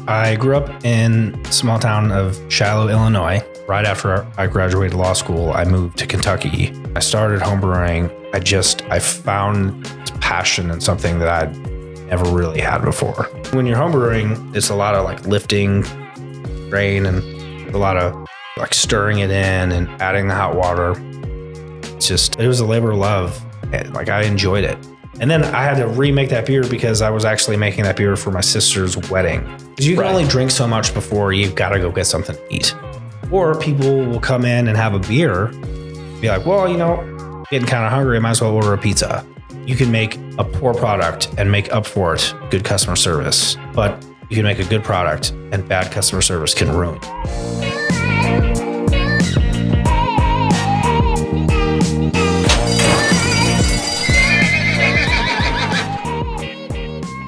I grew up in a small town of Shiloh, Illinois. Right after I graduated law school, I moved to Kentucky. I started homebrewing. I found passion in something that I'd never really had before. When you're homebrewing, it's a lot of like lifting grain and a lot of like stirring it in and adding the hot water. It was a labor of love. Like I enjoyed it. And then I had to remake that beer because I was actually making that beer for my sister's wedding. Because you can only drink so much before you've got to go get something to eat. Or people will come in and have a beer, be like, well, getting kind of hungry, I might as well order a pizza. You can make a poor product and make up for it good customer service. But you can make a good product and bad customer service can ruin it.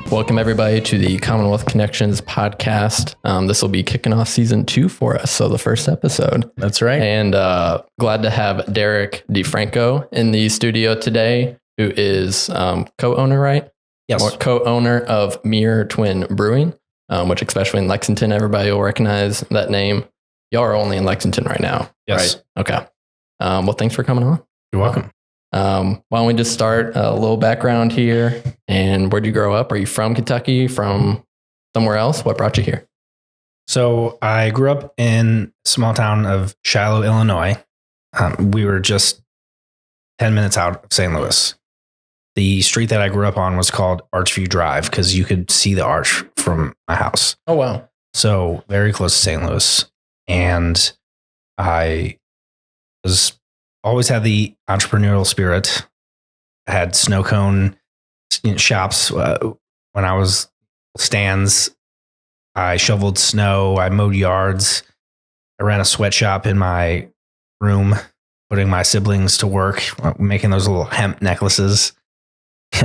Welcome, everybody, to the Commonwealth Connections podcast. This will be kicking off season 2 for us, so the first episode. That's right. And glad to have Derek DeFranco in the studio today, who is co-owner, right? Yes. Or co-owner of Mirror Twin Brewing, which especially in Lexington, everybody will recognize that name. Y'all are only in Lexington right now. Yes. Right? Okay. Well, thanks for coming on. You're welcome. Why don't we just start a little background here? And where'd you grow up? Are you from Kentucky, from somewhere else? What brought you here? So I grew up in a small town of Shiloh, Illinois. We were just 10 minutes out of St. Louis. The street that I grew up on was called Archview Drive because you could see the arch from my house. Oh, wow. So very close to St. Louis. And I always had the entrepreneurial spirit. I had snow cone shops when I was stands. I shoveled snow. I mowed yards. I ran a sweatshop in my room, putting my siblings to work, making those little hemp necklaces.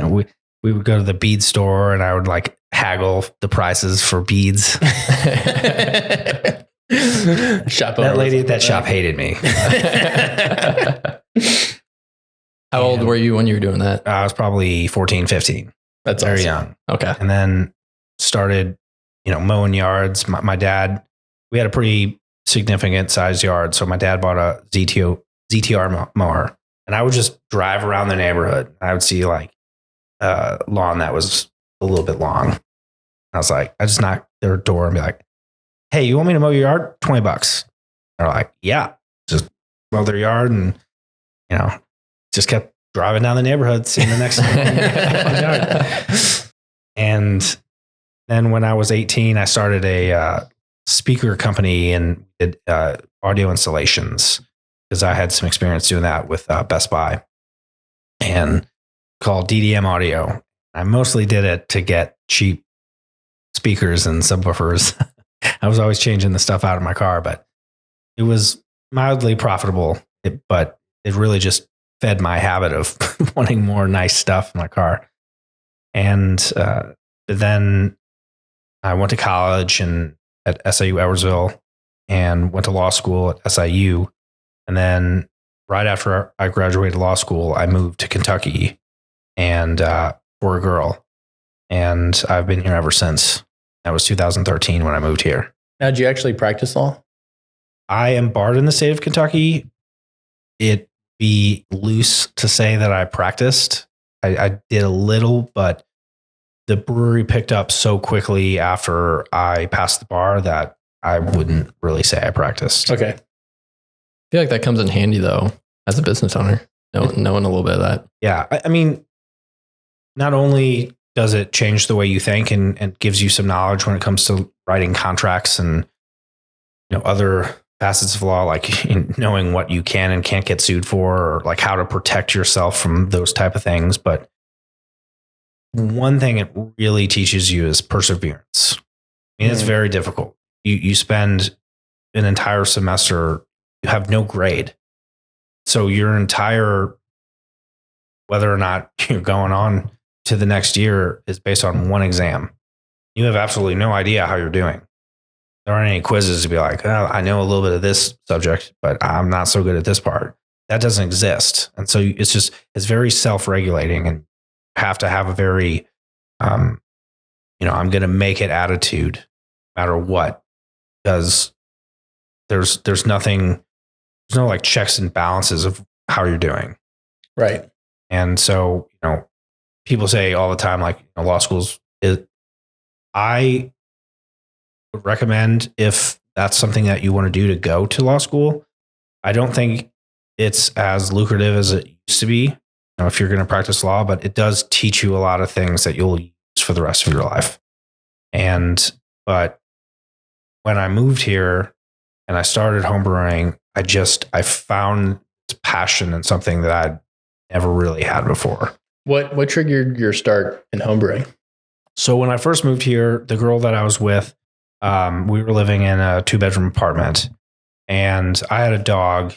We would go to the bead store and I would like haggle the prices for beads. That lady at that shop hated me. How old were you when you were doing that? I was probably 14, 15. That's very awesome. young. Okay. And then started, mowing yards. My dad, we had a pretty significant sized yard. So my dad bought a ZTR mower and I would just drive around the neighborhood. I would see like lawn that was a little bit long. I was like, I just knock their door and be like, hey, you want me to mow your yard? $20. They're like, yeah, just mow their yard. And, just kept driving down the neighborhood, seeing the next yard. And then when I was 18, I started a speaker company and did audio installations because I had some experience doing that with Best Buy and called DDM Audio. I mostly did it to get cheap speakers and subwoofers. I was always changing the stuff out of my car, but it was mildly profitable, but it really just fed my habit of wanting more nice stuff in my car. And then I went to college and at SIU Edwardsville and went to law school at SIU. And then right after I graduated law school, I moved to Kentucky and for a girl. And I've been here ever since. That was 2013 when I moved here. Now, did you actually practice law? I am barred in the state of Kentucky. It'd be loose to say that I practiced. I did a little, but the brewery picked up so quickly after I passed the bar that I wouldn't really say I practiced. Okay. I feel like that comes in handy, though, as a business owner, knowing a little bit of that. Yeah. I mean, not only does it change the way you think and gives you some knowledge when it comes to writing contracts and other facets of law, like knowing what you can and can't get sued for, or like how to protect yourself from those type of things. But one thing it really teaches you is perseverance. I mean, it's very difficult. You spend an entire semester, you have no grade. So your entire, whether or not you're going on to the next year is based on one exam. You have absolutely no idea how you're doing. There aren't any quizzes to be like, oh, I know a little bit of this subject, but I'm not so good at this part. That doesn't exist. And so it's very self-regulating and have to have a very, I'm going to make it attitude no matter what, because there's nothing, there's no like checks and balances of how you're doing. Right. And so, people say all the time, like, law schools I would recommend, if that's something that you want to do, to go to law school. I don't think it's as lucrative as it used to be, if you're going to practice law, but it does teach you a lot of things that you'll use for the rest of your life. But when I moved here and I started homebrewing, I found this passion in something that I'd never really had before. What triggered your start in homebrewing? So when I first moved here, the girl that I was with, we were living in a 2-bedroom apartment, and I had a dog.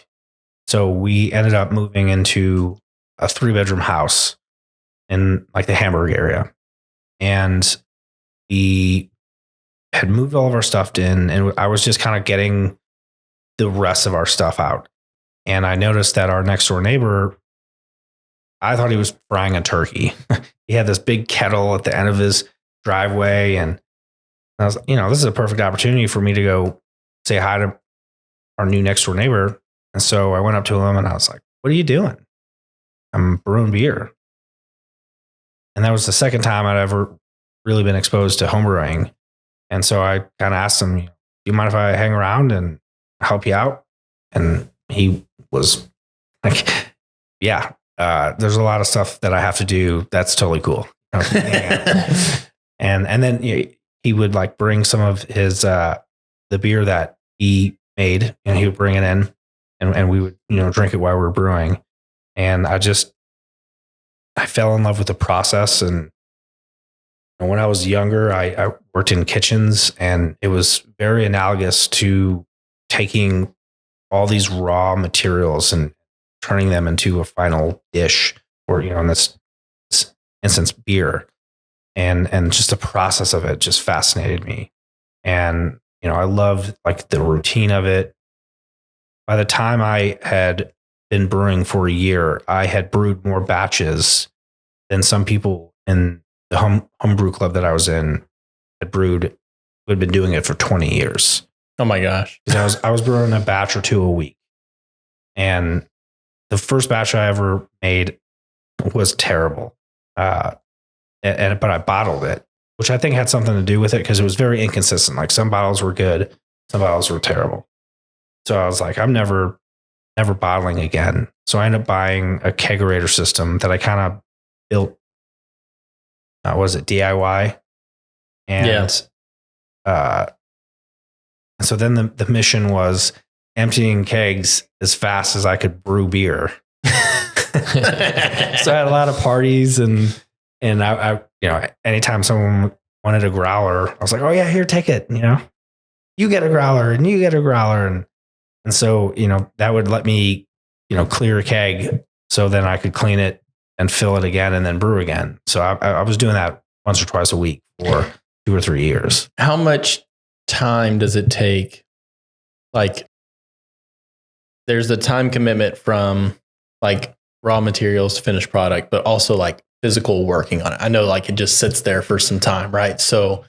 So we ended up moving into a 3-bedroom house in like the Hamburg area. And we had moved all of our stuff in, and I was just kind of getting the rest of our stuff out. And I noticed that our next door neighbor, I thought he was frying a turkey. He had this big kettle at the end of his driveway. And I was, this is a perfect opportunity for me to go say hi to our new next door neighbor. And so I went up to him and I was like, "What are you doing?" "I'm brewing beer." And that was the second time I'd ever really been exposed to homebrewing. And so I kind of asked him, "Do you mind if I hang around and help you out?" And he was like, "Yeah, there's a lot of stuff that I have to do. That's totally cool." And then he would like bring some of his the beer that he made, and he would bring it in, and we would drink it while we were brewing. And I fell in love with the process. And when I was younger, I worked in kitchens, and it was very analogous to taking all these raw materials and turning them into a final dish, or in this instance, beer. And just the process of it just fascinated me. And I loved like the routine of it. By the time I had been brewing for a year, I had brewed more batches than some people in the homebrew club that I was in had brewed, who had been doing it for 20 years. Oh my gosh. I was brewing a batch or two a week. And the first batch I ever made was terrible. But I bottled it, which I think had something to do with it, because it was very inconsistent. Like some bottles were good, some bottles were terrible. So I was like, I'm never bottling again. So I ended up buying a kegerator system that I kind of built. Was it DIY? And so then the mission was emptying kegs as fast as I could brew beer. So I had a lot of parties, and I anytime someone wanted a growler, I was like, "Oh yeah, here, take it. You get a growler, and you get a growler." And so, that would let me, clear a keg, so then I could clean it and fill it again and then brew again. So I was doing that once or twice a week for 2 or 3 years. How much time does it take? Like, there's the time commitment from like raw materials to finished product, but also like physical working on it. I know like it just sits there for some time, right? So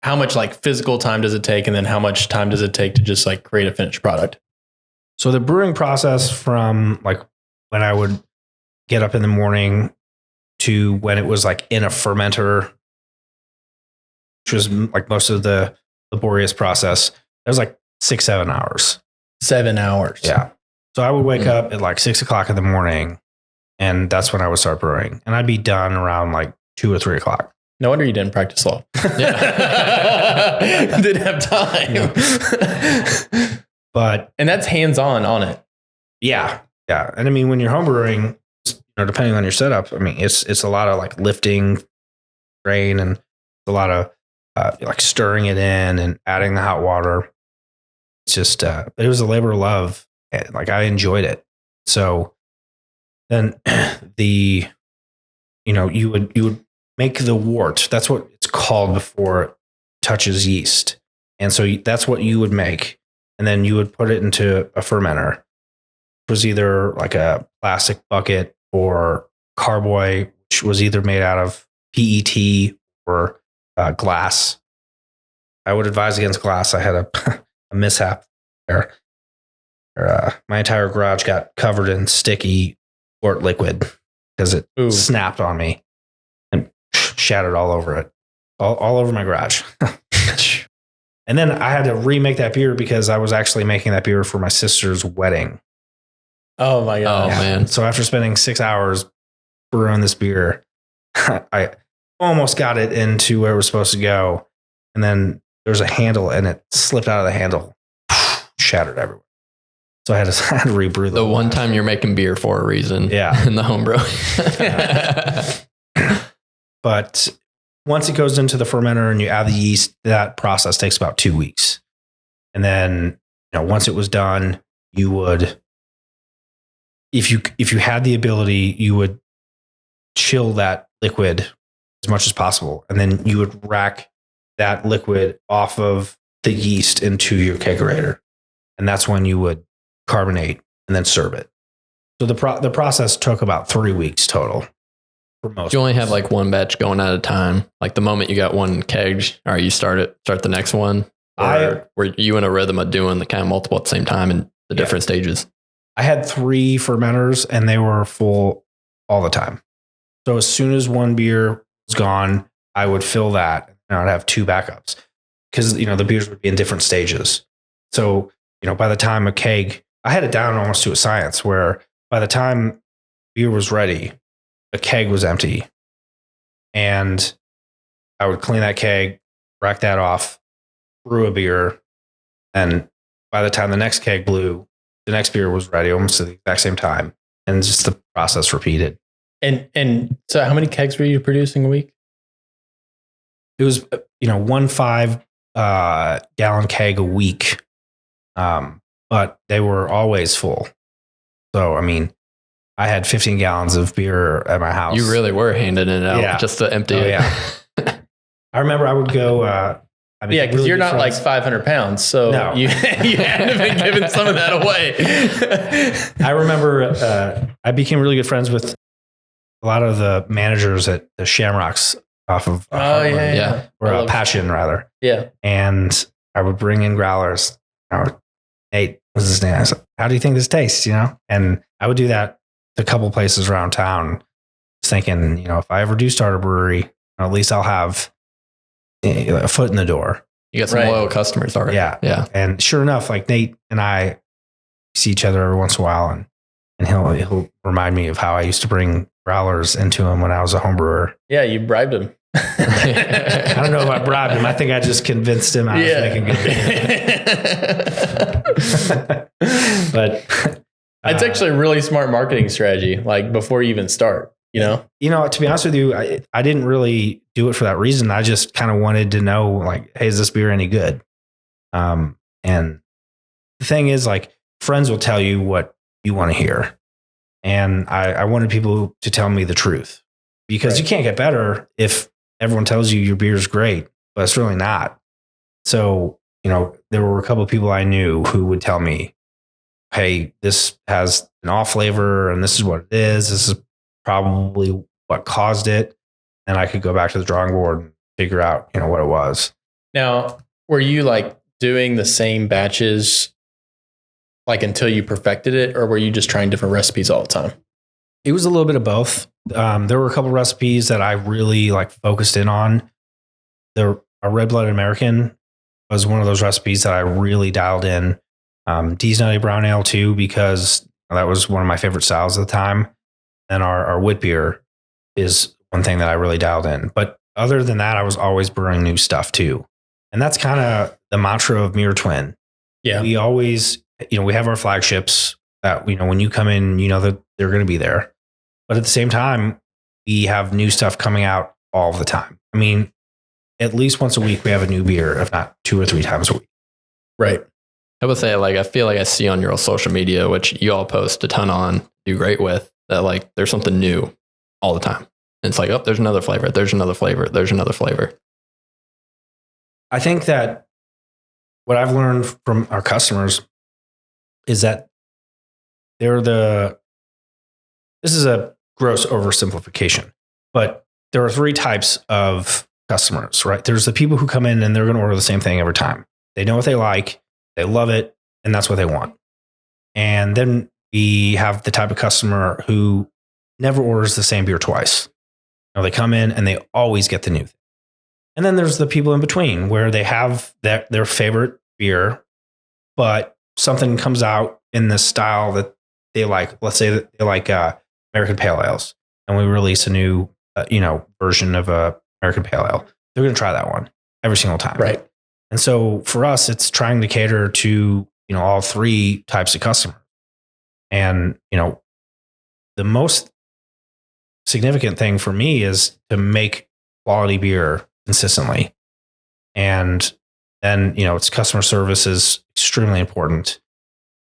how much like physical time does it take? And then how much time does it take to just like create a finished product? So the brewing process, from like when I would get up in the morning to when it was like in a fermenter, which was like most of the laborious process, it was like 6-7 hours. 7 hours. Yeah. So I would wake up at like 6 o'clock in the morning, and that's when I would start brewing. And I'd be done around like 2 or 3 o'clock. No wonder you didn't practice law. Didn't have time. And that's hands-on on it. Yeah. Yeah. And I mean, when you're homebrewing, depending on your setup, I mean, it's a lot of like lifting grain, and a lot of like stirring it in and adding the hot water. It's just, it was a labor of love. Like I enjoyed it. So then you would make the wort. That's what it's called before it touches yeast. And so that's what you would make. And then you would put it into a fermenter. It was either like a plastic bucket or carboy, which was either made out of PET or glass. I would advise against glass. I had a mishap there. My entire garage got covered in sticky quart liquid because it snapped on me and shattered all over it, all over my garage. And then I had to remake that beer because I was actually making that beer for my sister's wedding. Oh my God. Oh man. So after spending 6 hours brewing this beer, I almost got it into where it was supposed to go. And then there's a handle and it slipped out of the handle, shattered everywhere. So I had to rebrew the one time you're making beer for a reason. Yeah. In the homebrew. But once it goes into the fermenter and you add the yeast, that process takes about 2 weeks. And then, once it was done, you would, if you had the ability, you would chill that liquid as much as possible. And then you would rack that liquid off of the yeast into your kegerator. And that's when you would carbonate and then serve it. So the process took about 3 weeks total. You only have like one batch going at a time. Like the moment you got one keg, all right, you start the next one. Or were you in a rhythm of doing the kind of multiple at the same time in the different stages? I had 3 fermenters and they were full all the time. So as soon as one beer was gone, I would fill that and I'd have 2 backups because, the beers would be in different stages. So, by the time a keg, I had it down almost to a science where by the time beer was ready, the keg was empty and I would clean that keg, rack that off, brew a beer. And by the time the next keg blew, the next beer was ready almost at the exact same time. And just the process repeated. And so how many kegs were you producing a week? It was, 1 5-gallon keg a week. But they were always full. So, I had 15 gallons of beer at my house. You really were handing it out just to empty it. Yeah. I remember I would go. Because really you're not friends. Like 500 pounds. So no. you had to be giving some of that away. I remember I became really good friends with a lot of the managers at the Shamrocks off of or Passion rather. Yeah. And I would bring in growlers. Nate was his name. I said, how do you think this tastes? And I would do that a couple places around town, thinking, if I ever do start a brewery, at least I'll have a foot in the door. You got some loyal customers already. Yeah. And sure enough, like Nate and I see each other every once in a while and he'll remind me of how I used to bring growlers into him when I was a home brewer. Yeah. You bribed him. I don't know if I bribed him. I think I just convinced him I was making good beer. But it's actually a really smart marketing strategy. Like before you even start, to be honest with you, I didn't really do it for that reason. I just kind of wanted to know, like, hey, is this beer any good? And the thing is, like, friends will tell you what you want to hear. And I wanted people to tell me the truth because you can't get better if everyone tells you your beer is great, but it's really not. So, there were a couple of people I knew who would tell me, hey, this has an off flavor and this is what it is. This is probably what caused it. And I could go back to the drawing board and figure out, what it was. Now, were you like doing the same batches like until you perfected it, or were you just trying different recipes all the time? It was a little bit of both. There were a couple recipes that I really focused in on. A Red Blooded American was one of those recipes that I really dialed in. Dee's Nutty Brown Ale too, because that was one of my favorite styles at the time. And our wit beer is one thing that I really dialed in. But other than that, I was always brewing new stuff too. And that's kind of the mantra of Mirror Twin. Yeah. We always, we have our flagships that, when you come in, that they're going to be there. But at the same time, we have new stuff coming out all the time. At least once a week, we have a new beer, if not 2 or 3 times a week. Right. I would say, I feel like I see on your social media, which you all post a ton on, do great with, that there's something new all the time. And it's like, oh, there's another flavor. There's another flavor. There's another flavor. I think that what I've learned from our customers is that this is a gross oversimplification, but there are 3 types of customers, right? There's the people who come in and they're going to order the same thing every time. They know what they like, they love it, and that's what they want. And then we have the type of customer who never orders the same beer twice. They come in and they always get the new thing. And then there's the people in between where they have their favorite beer, but something comes out in the style that they like. Let's say that they like American Pale Ales, and we release a new version of a American Pale Ale. They're going to try that one every single time. Right. And so for us, it's trying to cater to, all three types of customers. And, the most significant thing for me is to make quality beer consistently. And then, it's customer service is extremely important.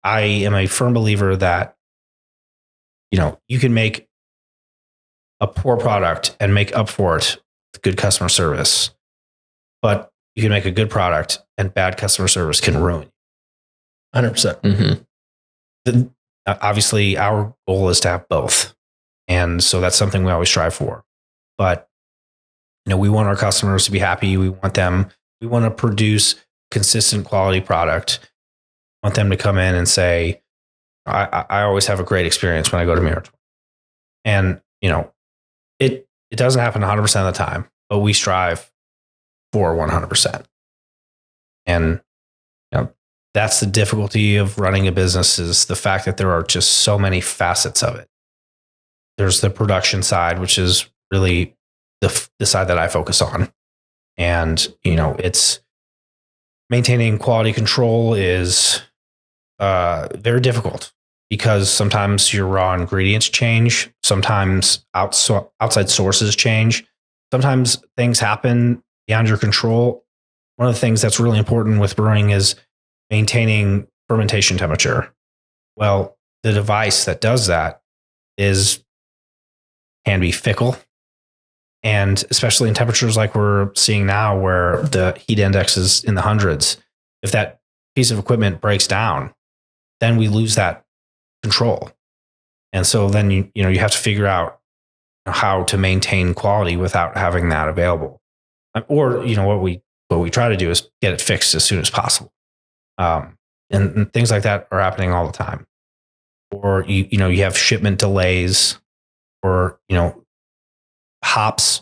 I am a firm believer that, you can make a poor product and make up for it with good customer service, but you can make a good product and bad customer service can ruin you. 100%. Mm-hmm. Obviously, our goal is to have both. And so that's something we always strive for. But, we want our customers to be happy. We want to produce consistent quality product. We want them to come in and say, I always have a great experience when I go to Mirror Twin. And, it doesn't happen 100% of the time, but we strive for 100%. And, that's the difficulty of running a business, is the fact that there are just so many facets of it. There's the production side, which is really the side that I focus on. And, it's maintaining quality control is very difficult because sometimes your raw ingredients change. Sometimes outside sources change. Sometimes things happen beyond your control. One of the things that's really important with brewing is maintaining fermentation temperature. Well, the device that does that can be fickle. And especially in temperatures like we're seeing now, where the heat index is in the hundreds, if that piece of equipment breaks down, then we lose that control. And so then you have to figure out how to maintain quality without having that available. Or, what we try to do is get it fixed as soon as possible. And things like that are happening all the time. Or, you have shipment delays, or, hops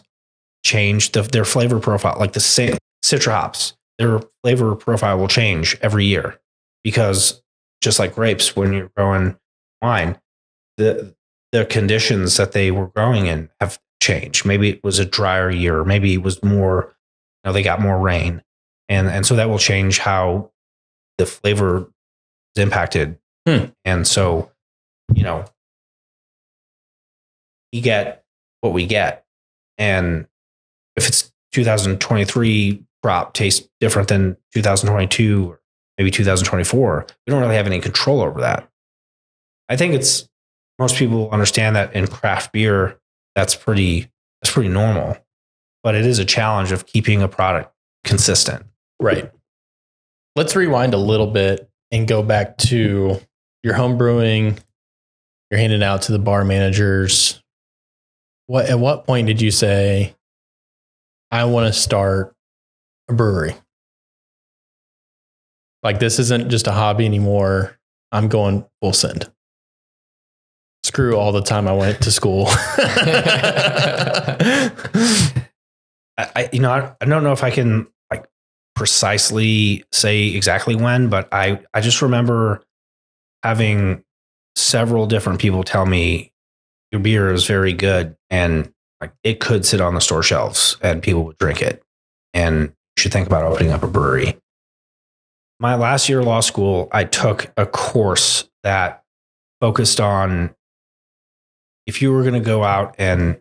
change their flavor profile, like the same Citra hops, their flavor profile will change every year, because just like grapes, when you're growing wine, the conditions that they were growing in have changed. Maybe it was a drier year, maybe it was more, they got more rain. And so that will change how the flavor is impacted. And so, we get what we get. And if it's 2023 crop tastes different than 2022 or maybe 2024, we don't really have any control over that. I think most people understand that in craft beer, that's pretty normal, but it is a challenge of keeping a product consistent. Right. Let's rewind a little bit and go back to your home brewing. You're handing out to the bar managers. At what point did you say, I want to start a brewery? Like, this isn't just a hobby anymore. I'm going full send. Screw all the time I went to school. I don't know if I can precisely say exactly when, but I just remember having several different people tell me, your beer is very good and it could sit on the store shelves and people would drink it, and you should think about opening up a brewery. My last year of law school, I took a course that focused on, if you were going to go out and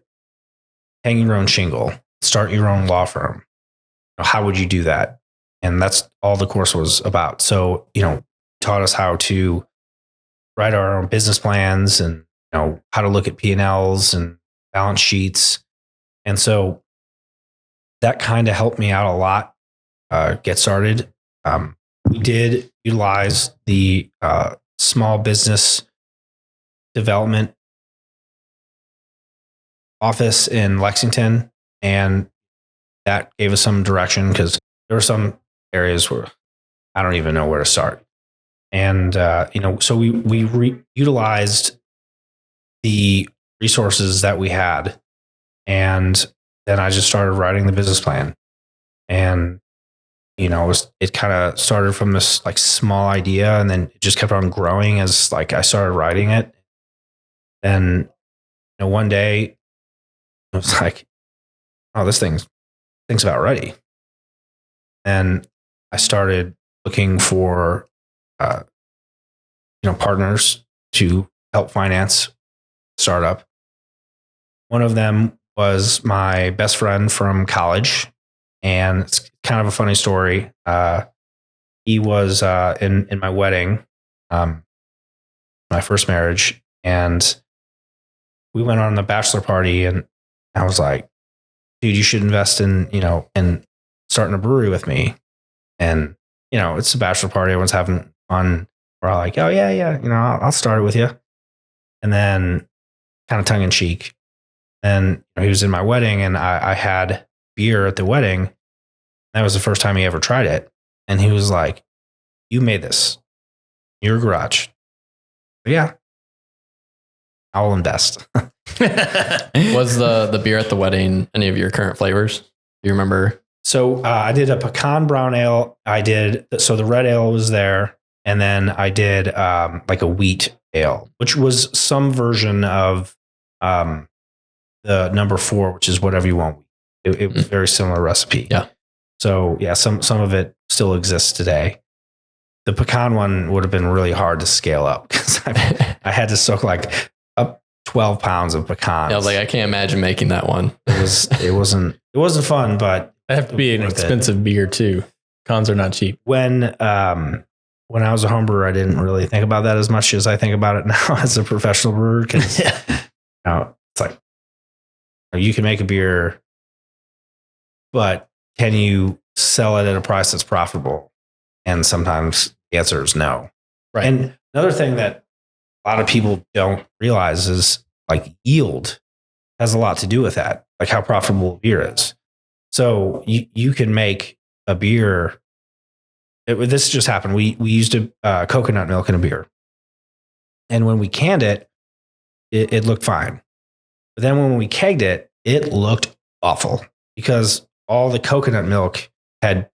hang your own shingle, start your own law firm, how would you do that? And that's all the course was about. So, taught us how to write our own business plans and, how to look at P&Ls and balance sheets. And so that kind of helped me out a lot, get started. We did utilize the small business development office in Lexington, and that gave us some direction because there were some areas where I don't even know where to start. And, so we utilized the resources that we had. And then I just started writing the business plan. And, it kind of started from this like small idea, and then it just kept on growing as like I started writing it. And, one day it was like, oh, this thing's about ready. And I started looking for, partners to help finance startup. One of them was my best friend from college, and it's kind of a funny story. He was in my wedding, my first marriage, and we went on the bachelor party, and I was like, dude, you should invest in starting a brewery with me. And it's a bachelor party, everyone's having fun. We're all like, oh yeah, I'll start it with you. And then kind of tongue in cheek. And he was in my wedding, and I had beer at the wedding. That was the first time he ever tried it. And he was like, you made this in your garage. But yeah, I'll invest. Was the beer at the wedding any of your current flavors? Do you remember? So I did a pecan brown ale. So the red ale was there. And then I did like a wheat ale, which was some version of the number 4, which is whatever you want. It was a very similar recipe. Yeah. So yeah, some of it still exists today. The pecan one would have been really hard to scale up because I had to soak like up 12 pounds of pecans. Yeah, I was like, I can't imagine making that one. It wasn't fun, but That have to be an expensive beer too. Cons are not cheap. When I was a home brewer, I didn't really think about that as much as I think about it now as a professional brewer. Because it's like you can make a beer, but can you sell it at a price that's profitable? And sometimes the answer is no. Right. And another thing that a lot of people don't realize is like yield has a lot to do with that, like how profitable a beer is. So you can make a beer. This just happened. We used coconut milk in a beer. And when we canned it, it looked fine. But then when we kegged it, it looked awful because all the coconut milk had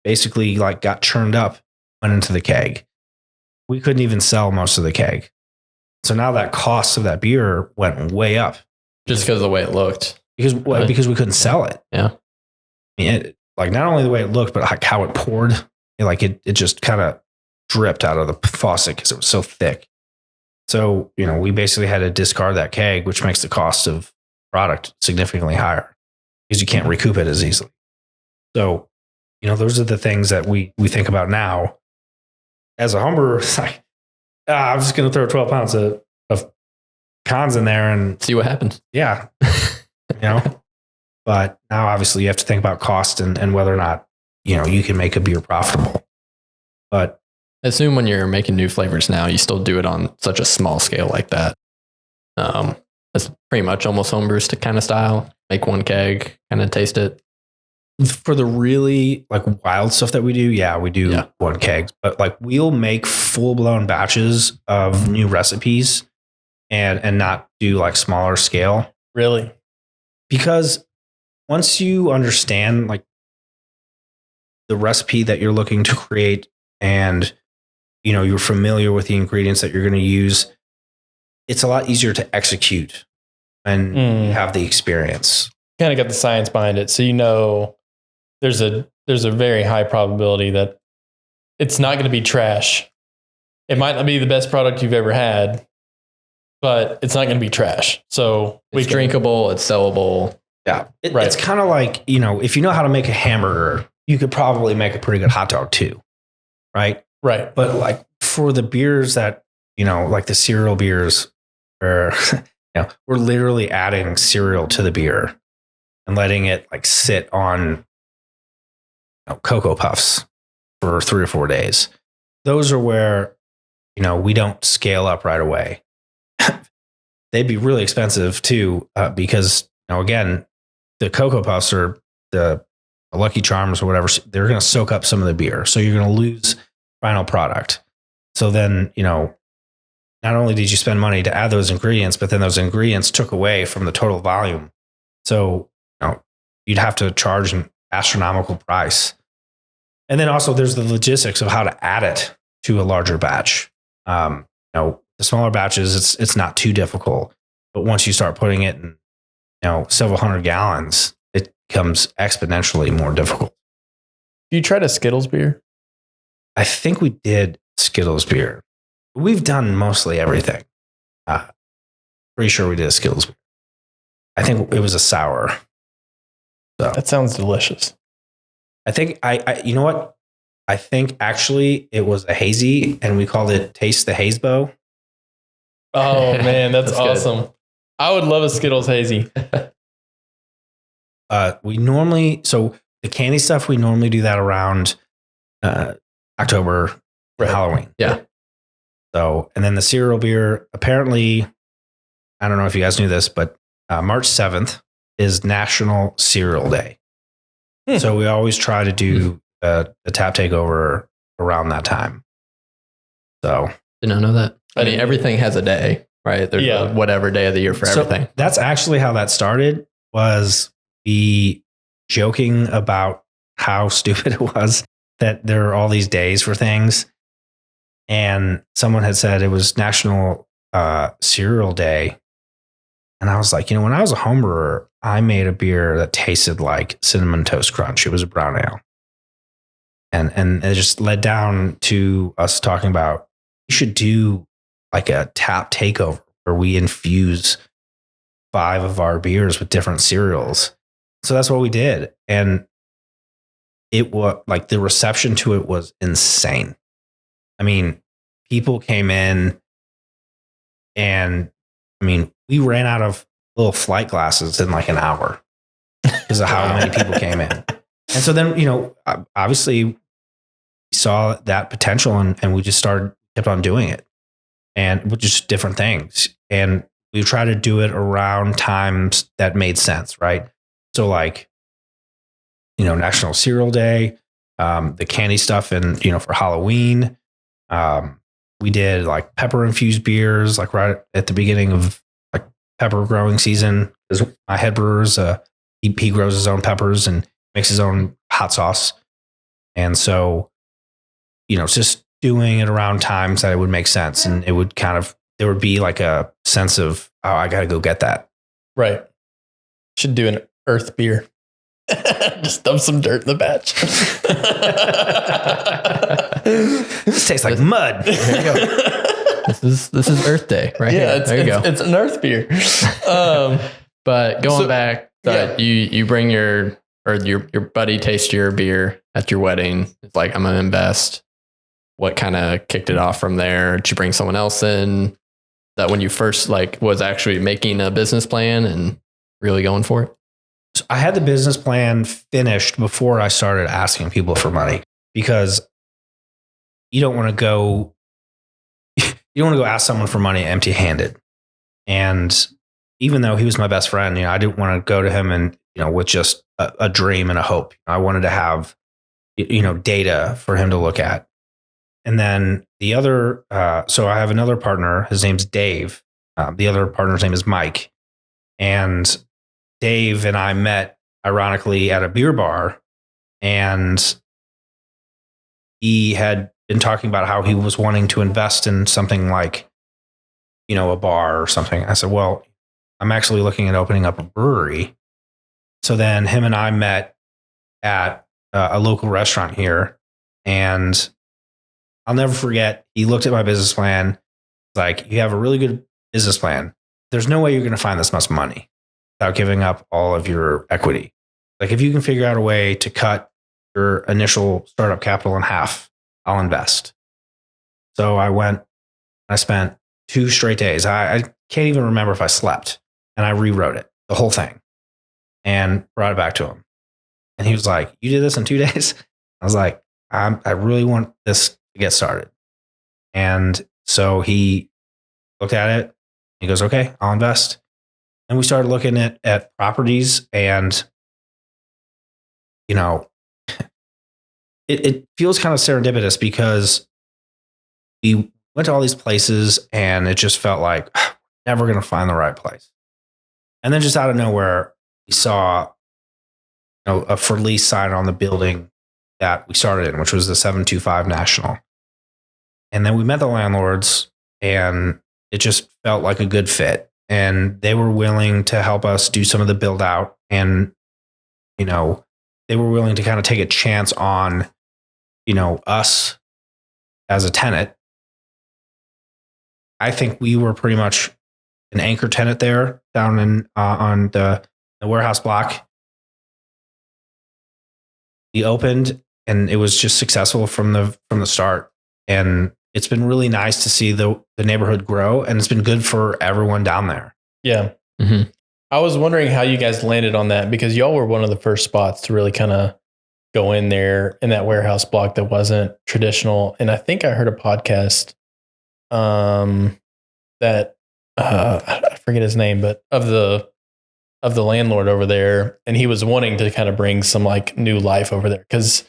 basically like got churned up, went into the keg. We couldn't even sell most of the keg. So now that cost of that beer went way up. Just because of the way it looked. Because we couldn't sell it. Yeah. I mean, like not only the way it looked, but like how it poured. It just kind of dripped out of the faucet because it was so thick. So, we basically had to discard that keg, which makes the cost of product significantly higher because you can't recoup it as easily. So, those are the things that we think about now. As a home brewer, it's like, I'm just going to throw 12 pounds of cons in there and see what happens. Yeah. But now obviously you have to think about cost and whether or not, you can make a beer profitable. But I assume when you're making new flavors now, you still do it on such a small scale like that. That's pretty much almost homebrew kind of style. Make one keg, kind of taste it. For the really like wild stuff that we do, we do one keg. But like we'll make full blown batches of new recipes and not do like smaller scale. Really? Because once you understand like the recipe that you're looking to create and you're familiar with the ingredients that you're going to use, it's a lot easier to execute and you have the experience. Kind of got the science behind it. So there's a very high probability that it's not going to be trash. It might not be the best product you've ever had, but it's not going to be trash. So it's drinkable, it's sellable. Yeah. It's kind of like, if you know how to make a hamburger, you could probably make a pretty good hot dog too. Right. Right. But like for the beers that, like the cereal beers where, we're literally adding cereal to the beer and letting it like sit on Cocoa Puffs for 3 or 4 days. Those are where, we don't scale up right away. They'd be really expensive too, because, again, the Cocoa Puffs are the Lucky Charms or whatever, they're going to soak up some of the beer. So you're going to lose final product. So then, not only did you spend money to add those ingredients, but then those ingredients took away from the total volume. So, you'd have to charge an astronomical price. And then also there's the logistics of how to add it to a larger batch. The smaller batches, it's not too difficult, but once you start putting it in, several hundred gallons, it becomes exponentially more difficult. You tried a Skittles beer? I think we did Skittles beer. We've done mostly everything. Pretty sure we did a Skittles beer. I think it was a sour. So That sounds delicious. I think I you know what? I think actually it was a hazy, and we called it Taste the Hazebo. Oh man, that's awesome. Good. I would love a Skittles hazy. We normally, so the candy stuff, we normally do that around October, Halloween. Yeah. So, and then the cereal beer, apparently, I don't know if you guys knew this, but March 7th is National Cereal Day. So we always try to do the tap takeover around that time. So Did not know that. I mean, everything has a day, right? There's a whatever day of the year for everything. That's actually how that started, was the joking about how stupid it was that there are all these days for things. And someone had said it was National Cereal Day. And I was like, when I was a home brewer, I made a beer that tasted like Cinnamon Toast Crunch. It was a brown ale. And it just led down to us talking about, we should do like a tap takeover where we infuse 5 of our beers with different cereals. So that's what we did. And it was like, the reception to it was insane. I mean, people came in, and we ran out of little flight glasses in like an hour because of how many people came in. And so then, obviously we saw that potential, and we just kept on doing it, and with just different things. And we tried to do it around times that made sense, right? So like, National Cereal Day, the candy stuff, and, for Halloween, we did like pepper infused beers, like right at the beginning of like pepper growing season. Because my head brewer's, he grows his own peppers and makes his own hot sauce. And so, just doing it around times that it would make sense. And it would there would be like a sense of, oh, I got to go get that. Right. Should do an earth beer. Just dump some dirt in the batch. This tastes like mud. There you go. This is Earth Day, right? Yeah, here. There you go. It's an earth beer. But going back, you bring your buddy taste your beer at your wedding. It's like, I'm gonna invest. What kind of kicked it off from there? Did you bring someone else in? That when you first was actually making a business plan and really going for it? So I had the business plan finished before I started asking people for money, because you don't want to go ask someone for money empty handed. And even though he was my best friend, I didn't want to go to him and, with just a dream and a hope. I wanted to have, data for him to look at. And then the other, so I have another partner, his name's Dave. The other partner's name is Mike. And Dave and I met ironically at a beer bar, and he had been talking about how he was wanting to invest in something like, a bar or something. I said, well, I'm actually looking at opening up a brewery. So then him and I met at a local restaurant here, and I'll never forget, he looked at my business plan, like, you have a really good business plan. There's no way you're going to find this much money without giving up all of your equity. Like, if you can figure out a way to cut your initial startup capital in half, I'll invest. So I went, I spent 2 straight days. I can't even remember if I slept, and I rewrote it, the whole thing, and brought it back to him. And he was like, you did this in 2 days? I was like, I really want this to get started. And so he looked at it. He goes, okay, I'll invest. And we started looking at properties, and you know, it feels kind of serendipitous because we went to all these places and it just felt like never going to find the right place. And then just out of nowhere, we saw a for lease sign on the building that we started in, which was the 725 National. And then we met the landlords and it just felt like a good fit. And they were willing to help us do some of the build out. And, they were willing to kind of take a chance on, us as a tenant. I think we were pretty much an anchor tenant there down in on the warehouse block. We opened and it was just successful from the start. And it's been really nice to see the neighborhood grow, and it's been good for everyone down there. Yeah. Mm-hmm. I was wondering how you guys landed on that, because y'all were one of the first spots to really kind of go in there in that warehouse block that wasn't traditional. And I think I heard a podcast that I forget his name, but of the landlord over there, and he was wanting to kind of bring some like new life over there, because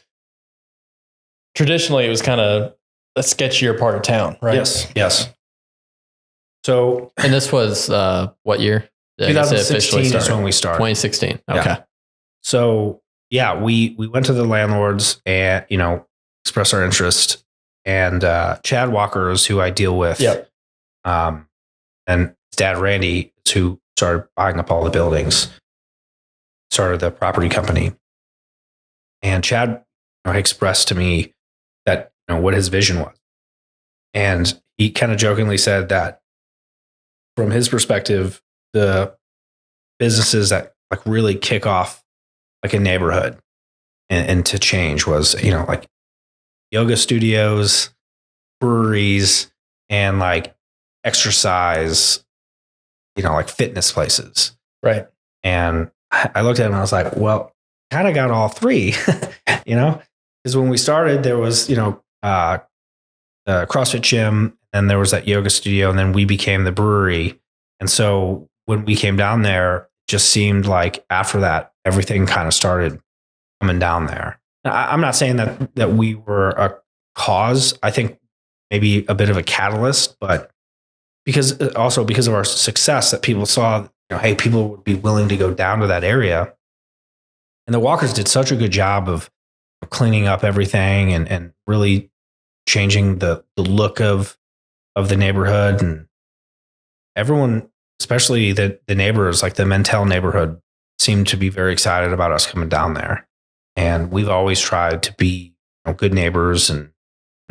traditionally it was kind of a sketchier part of town, right? Yes. So, and this was what year? 2016 is when we started. 2016. Okay. Yeah. So yeah, we went to the landlords and expressed our interest, and Chad Walker is who I deal with. Yep. And his dad Randy is who started buying up all the buildings, started the property company. And Chad expressed to me that what his vision was, and he kind of jokingly said that from his perspective, the businesses that like really kick off like a neighborhood and to change was, like yoga studios, breweries, and like exercise, like fitness places. Right. And I looked at him and I was like, well, kind of got all three, because when we started, there was, a CrossFit gym, and there was that yoga studio, and then we became the brewery. And so when we came down there, it just seemed like after that, everything kind of started coming down there. Now, I'm not saying that we were a cause. I think maybe a bit of a catalyst, but because of our success, that people saw, hey, people would be willing to go down to that area. And the Walkers did such a good job of cleaning up everything and really changing the look of the neighborhood, and everyone, especially the neighbors, like the Mentel neighborhood, seemed to be very excited about us coming down there. And we've always tried to be good neighbors, and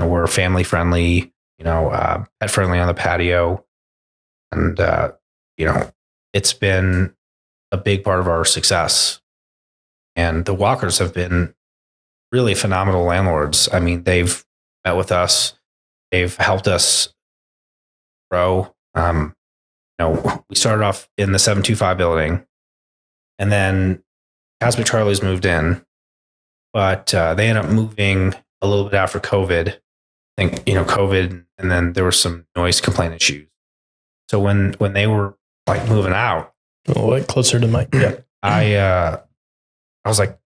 we're family friendly, pet friendly on the patio. And, it's been a big part of our success. And the Walkers have been really phenomenal landlords. I mean, they've met with us. They've helped us grow. We started off in the 725 building, and then Cosmic Charlie's moved in, but they ended up moving a little bit after COVID. I think, COVID, and then there were some noise complaint issues. So when they were like moving out, closer to Mike. Yeah. I was like,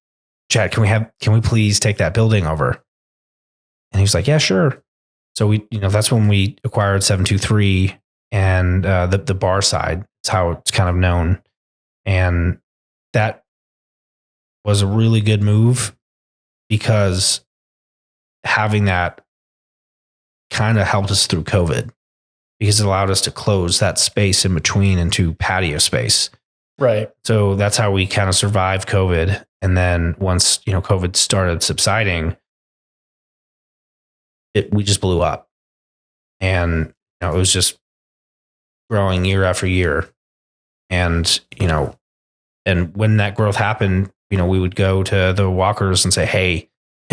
Chad, can we please take that building over? And he was like, yeah, sure. So we, that's when we acquired 723 and the bar side. It's how it's kind of known. And that was a really good move, because having that kind of helped us through COVID, because it allowed us to close that space in between into patio space. Right. So that's how we kind of survived COVID. And then once, COVID started subsiding, we just blew up, and it was just growing year after year. And, and when that growth happened, we would go to the Walkers and say, hey,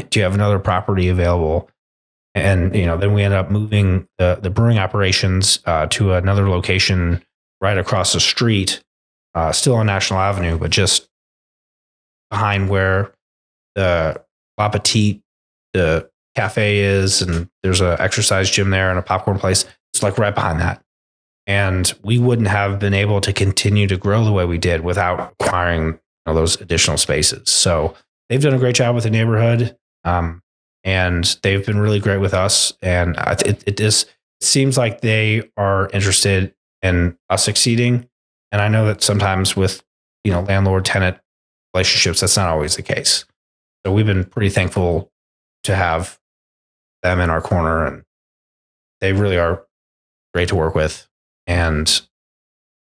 do you have another property available? And, then we ended up moving the brewing operations to another location right across the street, still on National Avenue, but just behind where the La Petite, the cafe is, and there's an exercise gym there and a popcorn place. It's like right behind that. And we wouldn't have been able to continue to grow the way we did without acquiring those additional spaces. So they've done a great job with the neighborhood. And they've been really great with us. And it seems like they are interested in us succeeding. And I know that sometimes with, landlord tenant relationships, that's not always the case. So we've been pretty thankful to have them in our corner, and they really are great to work with. And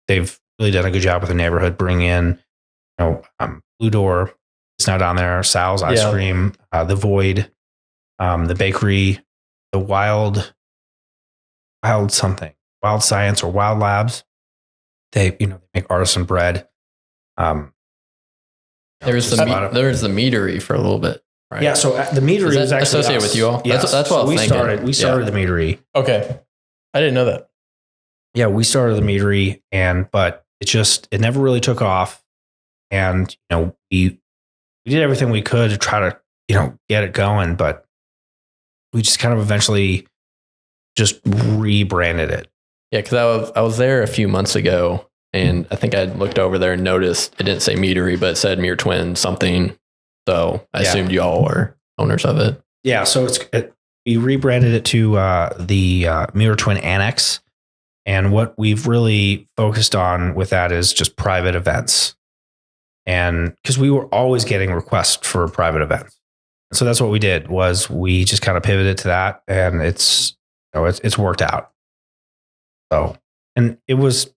they've really done a good job with the neighborhood, bringing in, Blue Door is now down there, Sal's Ice Cream, The Void, the bakery, the Wild Science or Wild Labs. They make artisan bread. There was the meadery for a little bit, right? Yeah, so the meadery was actually associated with you all. Yeah, that's what we started. We started the meadery. Okay, I didn't know that. Yeah, we started the meadery, but it never really took off. And we did everything we could to try to get it going, but we just kind of eventually just rebranded it. Yeah, because I was there a few months ago, and I think I looked over there and noticed it didn't say meadery, but it said Mirror Twin something. So I assumed you all were owners of it. Yeah, so we rebranded it to the Mirror Twin Annex. And what we've really focused on with that is just private events. And because we were always getting requests for private events. And so that's what we did, was we just kind of pivoted to that, and it's worked out. So, and it was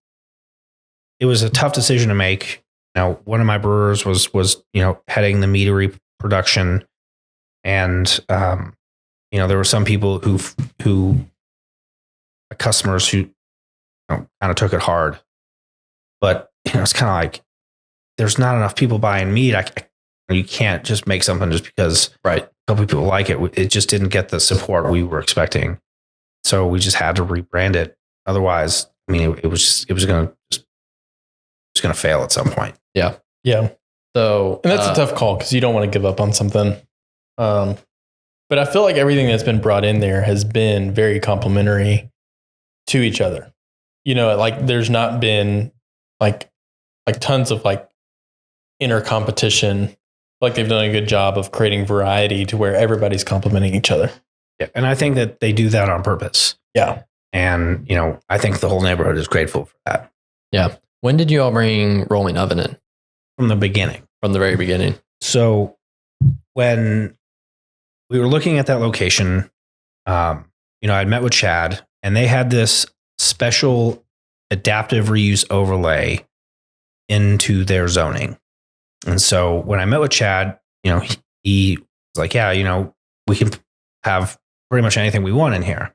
a tough decision to make. One of my brewers was heading the meadery production, and there were some people who customers who kind of took it hard. But it's kind of like, there's not enough people buying meat. You can't just make something just because a couple people like it. It just didn't get the support we were expecting. So we just had to rebrand it. Otherwise, it was going to fail at some point. Yeah. Yeah. So, and that's a tough call because you don't want to give up on something. But I feel like everything that's been brought in there has been very complementary to each other. There's not been like tons of inner competition. Like they've done a good job of creating variety to where everybody's complementing each other. Yeah. And I think that they do that on purpose. Yeah. And, I think the whole neighborhood is grateful for that. Yeah. When did you all bring Rolling Oven in? From the beginning. From the very beginning. So when we were looking at that location, I'd met with Chad, and they had this special adaptive reuse overlay into their zoning. And so when I met with Chad, he was like, yeah, we can have pretty much anything we want in here.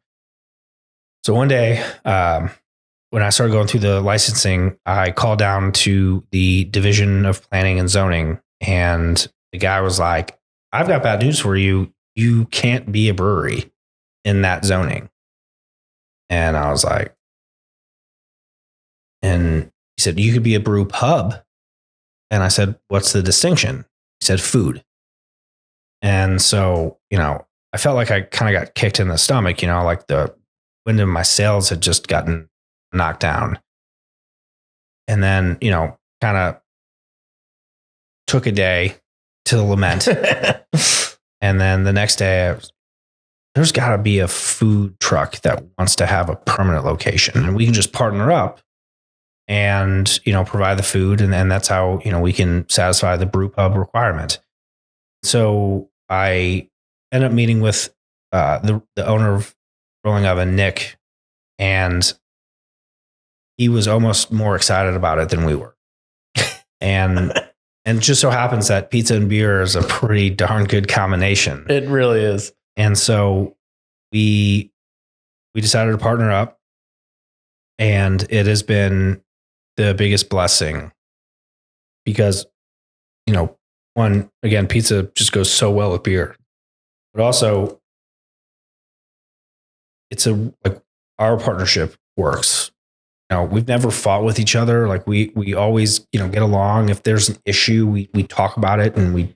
So one day, when I started going through the licensing, I called down to the Division of Planning and Zoning, and the guy was like, I've got bad news for you. You can't be a brewery in that zoning. And I was like, and he said, you could be a brew pub. And I said, what's the distinction? He said, food. And so, I felt like I kind of got kicked in the stomach, like the wind in my sails had just gotten knocked down. And then, kind of took a day to lament. And then the next day, there's got to be a food truck that wants to have a permanent location, and we can just partner up and, provide the food. And that's how, we can satisfy the brew pub requirement. So I ended up meeting with the owner of Rolling Oven, Nick, and he was almost more excited about it than we were. And it just so happens that pizza and beer is a pretty darn good combination. It really is. And so we decided to partner up, and it has been the biggest blessing because, one, again, pizza just goes so well with beer, but also our partnership works. We've never fought with each other. Like we always, get along. If there's an issue, we talk about it, and we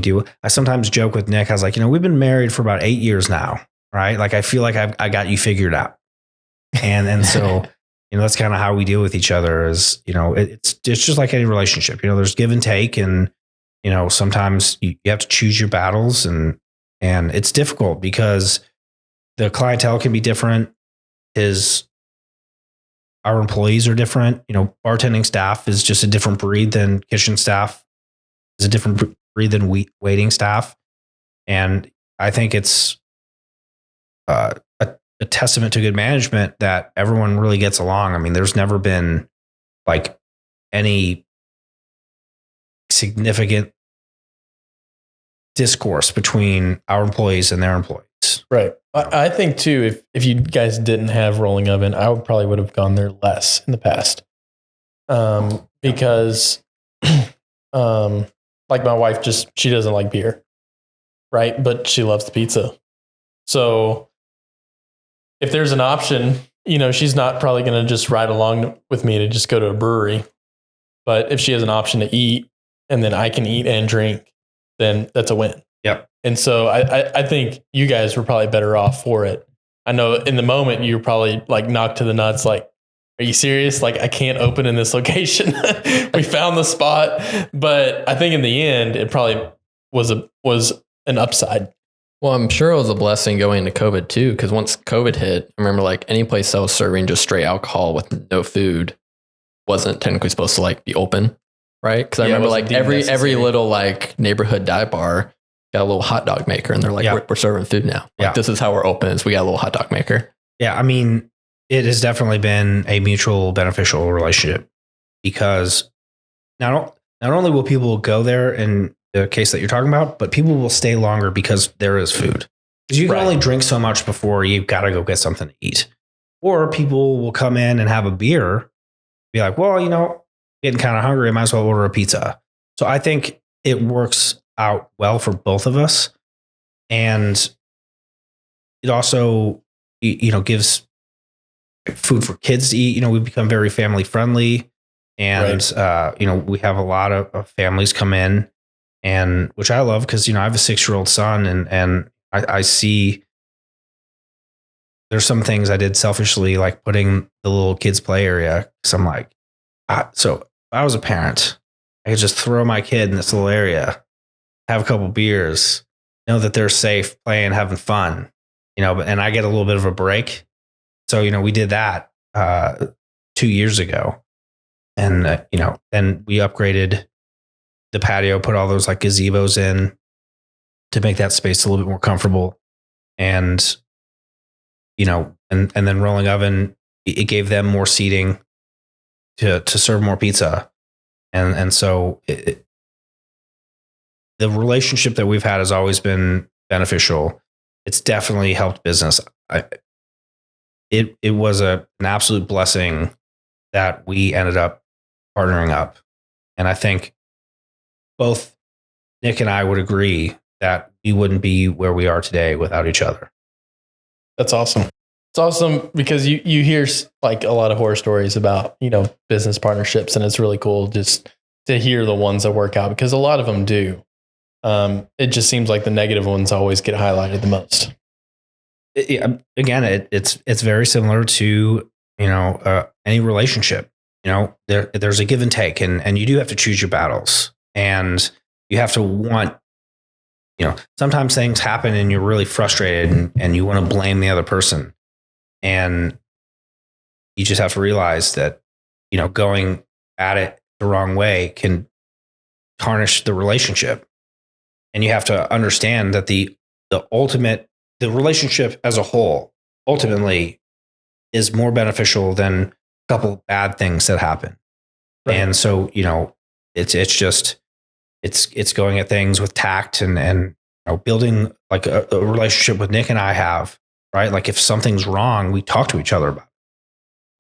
do. I sometimes joke with Nick. I was like, we've been married for about 8 years now, right? Like I feel like I got you figured out. And so, that's kind of how we deal with each other is, it's just like any relationship, there's give and take, and, sometimes you have to choose your battles, and it's difficult because the clientele can be different. Our employees are different. Bartending staff is just a different breed than kitchen staff is a different breed than waiting staff. And I think it's a testament to good management that everyone really gets along. I mean, there's never been like any significant discourse between our employees and their employees. Right. I think too, if you guys didn't have rolling oven, I would have gone there less in the past. Because like my wife she doesn't like beer. Right. But she loves the pizza. So if there's an option, she's not probably going to just ride along with me to just go to a brewery. But if she has an option to eat and then I can eat and drink, then that's a win. Yep. And so I think you guys were probably better off for it. I know in the moment you were probably like knocked to the nuts. Like, are you serious? Like, I can't open in this location. We found the spot. But I think in the end, it probably was an upside. Well, I'm sure it was a blessing going into COVID too, because once COVID hit, I remember like any place that was serving just straight alcohol with no food wasn't technically supposed to like be open, right? Because I remember like every little like neighborhood dive bar got a little hot dog maker, and they're like, we're serving food now. Like, this is how we're open. Is we got a little hot dog maker. Yeah, I mean, it has definitely been a mutual beneficial relationship because not only will people go there in the case that you're talking about, but people will stay longer because there is food. Because you can only drink so much before you've got to go get something to eat. Or people will come in and have a beer, be like, well, getting kind of hungry, I might as well order a pizza. So I think it works out well for both of us. And it also, gives food for kids to eat. We've become very family friendly. And, we have a lot of families come in, and which I love because, I have a 6-year-old son, and I see there's some things I did selfishly, like putting the little kids play area. Cause I'm like, so if I was a parent, I could just throw my kid in this little area, have a couple beers, know that they're safe playing, having fun, and I get a little bit of a break. So, we did that 2 years ago, and, then we upgraded the patio, put all those like gazebos in to make that space a little bit more comfortable. And, and then rolling oven, it gave them more seating to serve more pizza. And so the relationship that we've had has always been beneficial. It's definitely helped business. It was an absolute blessing that we ended up partnering up. And I think both Nick and I would agree that we wouldn't be where we are today without each other. That's awesome. It's awesome because you hear like a lot of horror stories about, business partnerships, and it's really cool just to hear the ones that work out because a lot of them do. It just seems like the negative ones always get highlighted the most. It's very similar to, any relationship. There's a give and take, and you do have to choose your battles, and you have to want, sometimes things happen and you're really frustrated and you want to blame the other person. And you just have to realize that, going at it the wrong way can tarnish the relationship. And you have to understand that the relationship as a whole ultimately is more beneficial than a couple bad things that happen. Right. And so, it's going at things with tact and building like a relationship with Nick and I have, right? Like if something's wrong, we talk to each other about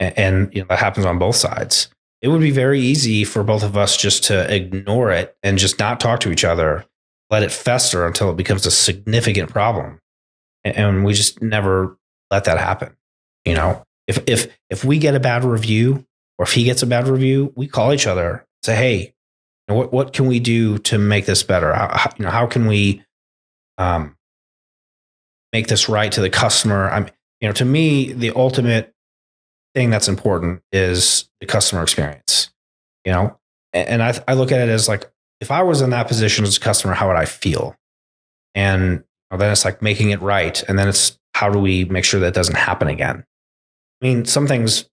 it. And that happens on both sides. It would be very easy for both of us just to ignore it and just not talk to each other, let it fester until it becomes a significant problem. And we just never let that happen. If we get a bad review or if he gets a bad review, we call each other, say, hey, what can we do to make this better? How can we make this right to the customer? To me, the ultimate thing that's important is the customer experience. And I look at it as like if I was in that position as a customer, how would I feel? And then it's like making it right. And then it's how do we make sure that doesn't happen again? I mean, some things,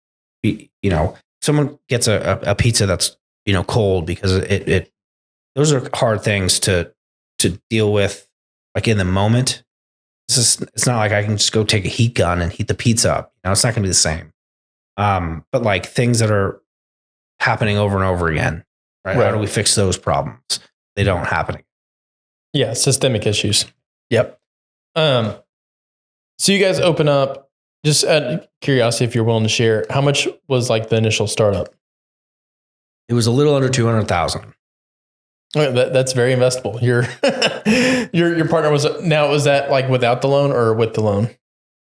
someone gets a pizza that's, cold because those are hard things to deal with, like in the moment. It's not like I can just go take a heat gun and heat the pizza up. It's not going to be the same. But like things that are happening over and over again, right? How do we fix those problems? They don't happen again. Yeah, systemic issues. Yep. So you guys open up, just out of curiosity, if you're willing to share, how much was like the initial startup? It was a little under 200,000. That's very investable. Your partner was that like without the loan or with the loan?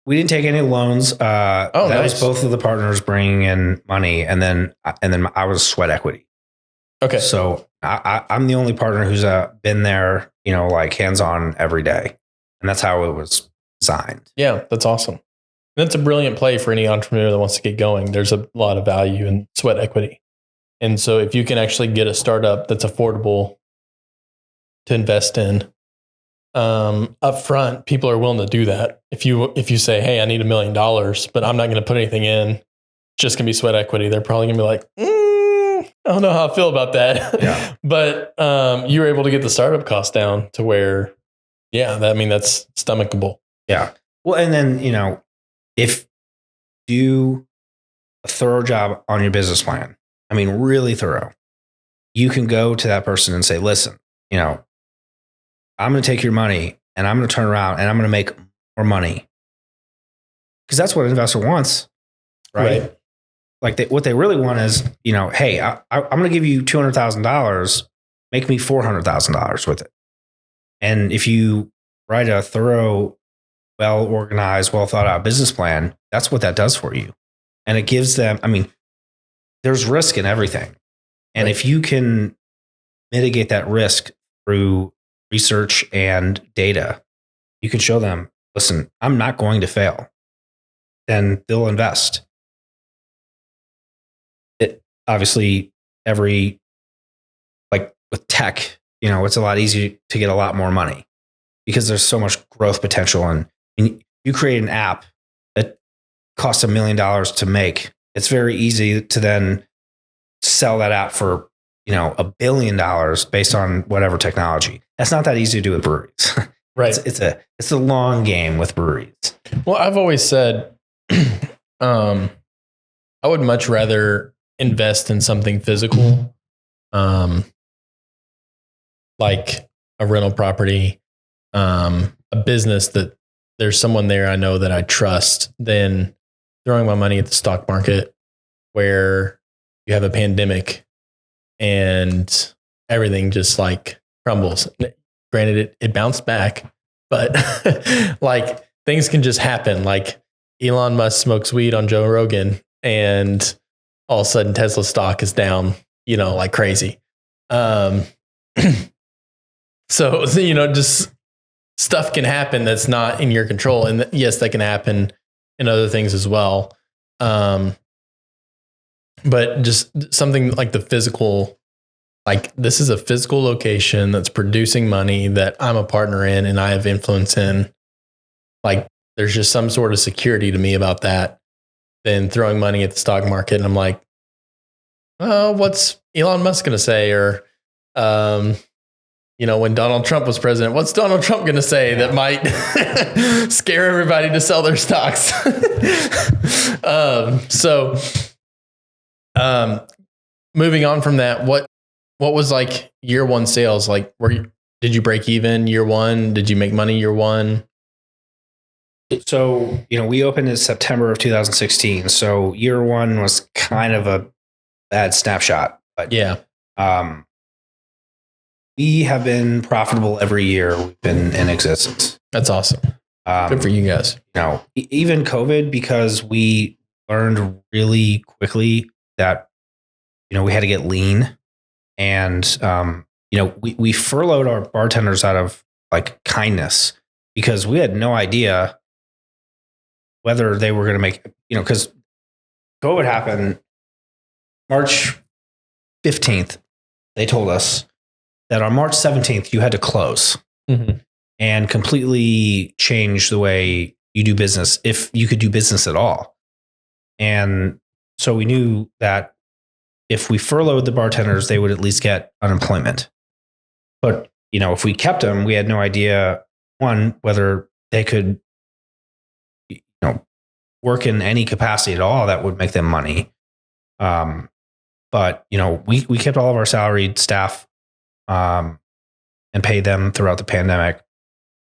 We didn't take any loans. That nice. was both of the partners bringing in money, and then I was sweat equity. Okay. So I'm the only partner who's been there, like hands on every day, and that's how it was designed. Yeah, that's awesome. That's a brilliant play for any entrepreneur that wants to get going. There's a lot of value in sweat equity. And so if you can actually get a startup that's affordable to invest in up front, people are willing to do that. If you say, hey, I need $1 million, but I'm not going to put anything in, just going to be sweat equity, they're probably going to be like, I don't know how I feel about that. Yeah. But you were able to get the startup cost down to where, that's stomachable. Yeah. Well, and then, if you do a thorough job on your business plan, really thorough, you can go to that person and say, listen, I'm going to take your money and I'm going to turn around and I'm going to make more money. Because that's what an investor wants, right? Like what they really want is, hey, I'm going to give you $200,000, make me $400,000 with it. And if you write a thorough, well-organized, well-thought-out business plan, that's what that does for you. And it gives them, there's risk in everything. And if you can mitigate that risk through research and data, you can show them, listen, I'm not going to fail. Then they'll invest. It obviously like with tech, it's a lot easier to get a lot more money because there's so much growth potential. And you create an app that costs $1 million to make. It's very easy to then sell that app for, $1 billion based on whatever technology. That's not that easy to do with breweries. Right. It's a long game with breweries. Well, I've always said, I would much rather invest in something physical, like a rental property, a business that there's someone there I know that I trust, than throwing my money at the stock market where you have a pandemic and everything just like crumbles. Granted, it bounced back, but like things can just happen. Like Elon Musk smokes weed on Joe Rogan and all of a sudden Tesla stock is down, like crazy. So, just stuff can happen that's not in your control. And yes, that can happen in other things as well. But just something like the physical, like this is a physical location that's producing money that I'm a partner in and I have influence in. Like there's just some sort of security to me about that than throwing money at the stock market. And I'm like, oh, what's Elon Musk going to say? Or, when Donald Trump was president, what's Donald Trump going to say that might scare everybody to sell their stocks? Moving on from that, what was like year one sales? Like, did you break even year one? Did you make money year one? So, we opened in September of 2016. So year one was kind of a bad snapshot, but yeah. We have been profitable every year we've been in existence. That's awesome. Good for you guys. Even COVID, because we learned really quickly that, we had to get lean, and, we furloughed our bartenders out of like kindness because we had no idea whether they were going to make, because COVID happened March 15th. They told us that on March 17th, you had to close and completely change the way you do business, if you could do business at all. And so we knew that if we furloughed the bartenders, they would at least get unemployment. But, if we kept them, we had no idea, one, whether they could, work in any capacity at all that would make them money. But, we kept all of our salaried staff and paid them throughout the pandemic.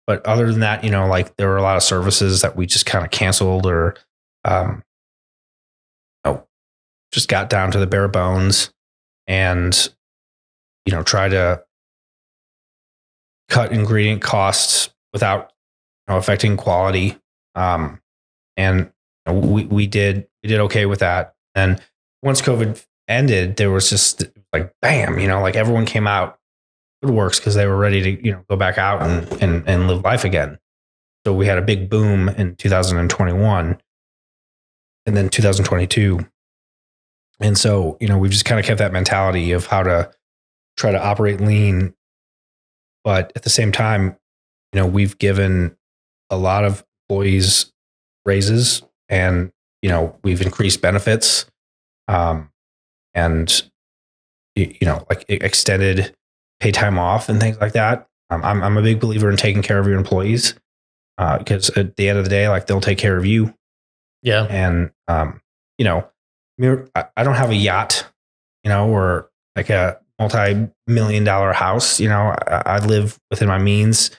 But other than that, there were a lot of services that we just kind of canceled or just got down to the bare bones and, try to cut ingredient costs without affecting quality. And we did okay with that. And once COVID ended, there was just like, bam, like everyone came out woodworks because they were ready to, go back out and live life again. So we had a big boom in 2021 and then 2022. And so, we've just kind of kept that mentality of how to try to operate lean. But at the same time, we've given a lot of employees raises and, we've increased benefits and, like extended pay time off and things like that. I'm a big believer in taking care of your employees because at the end of the day, like they'll take care of you. Yeah. And, I don't have a yacht, or like a multi-million-dollar house. I live within my means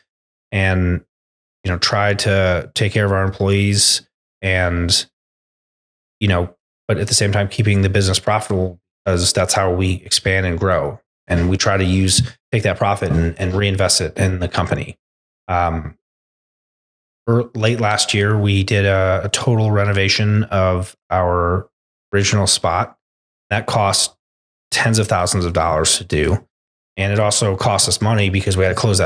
and, try to take care of our employees and, but at the same time, keeping the business profitable because that's how we expand and grow. And we try to take that profit and reinvest it in the company. Late last year, we did a total renovation of our original spot. That cost tens of thousands of dollars to do. And it also cost us money because we had to close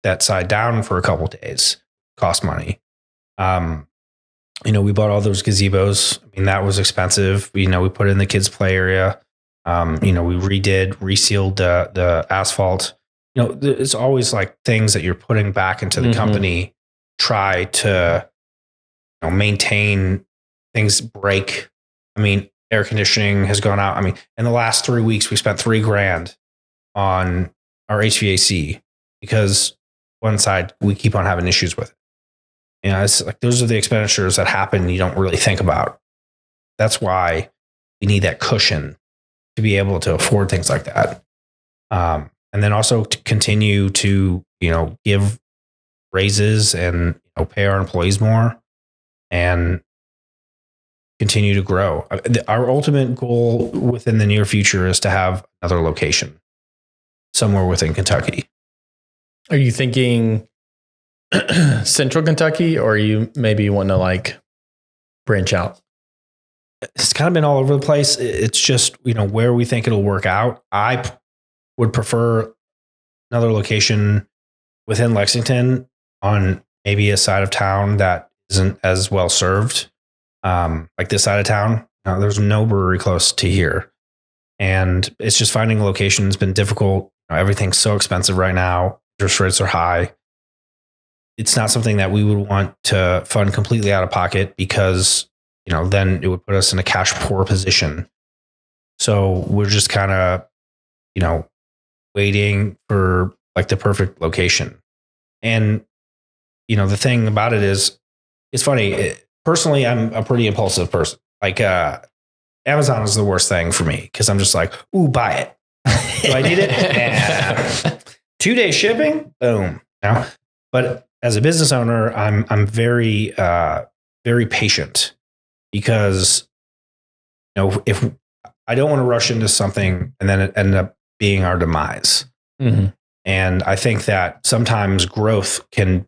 that side down for a couple of days. Cost money. We bought all those gazebos. I mean, that was expensive. We put it in the kids' play area. We resealed the asphalt. It's always like things that you're putting back into the company. Try to maintain things break. I mean, air conditioning has gone out. I mean, in the last 3 weeks, we spent $3,000 on our HVAC because one side we keep on having issues with it. It's like those are the expenditures that happen you don't really think about. That's why we need that cushion to be able to afford things like that. And then also to continue to, give raises and pay our employees more and continue to grow. Our ultimate goal within the near future is to have another location somewhere within Kentucky. Are you thinking Central Kentucky, or are you maybe want to like branch out? It's kind of been all over the place. It's just, where we think it'll work out. I would prefer another location within Lexington on maybe a side of town that isn't as well served. Like this side of town, there's no brewery close to here. And it's just finding a location has been difficult. Everything's so expensive right now. Interest rates are high. It's not something that we would want to fund completely out of pocket because, then it would put us in a cash poor position. So we're just kind of, waiting for like the perfect location. And, the thing about it is, it's funny. Personally, I'm a pretty impulsive person. Like Amazon is the worst thing for me because I'm just like, ooh, buy it. Do I need it? 2 day shipping? Boom. But as a business owner, I'm very, very patient because, if I don't want to rush into something and then it ended up being our demise. Mm-hmm. And I think that sometimes growth can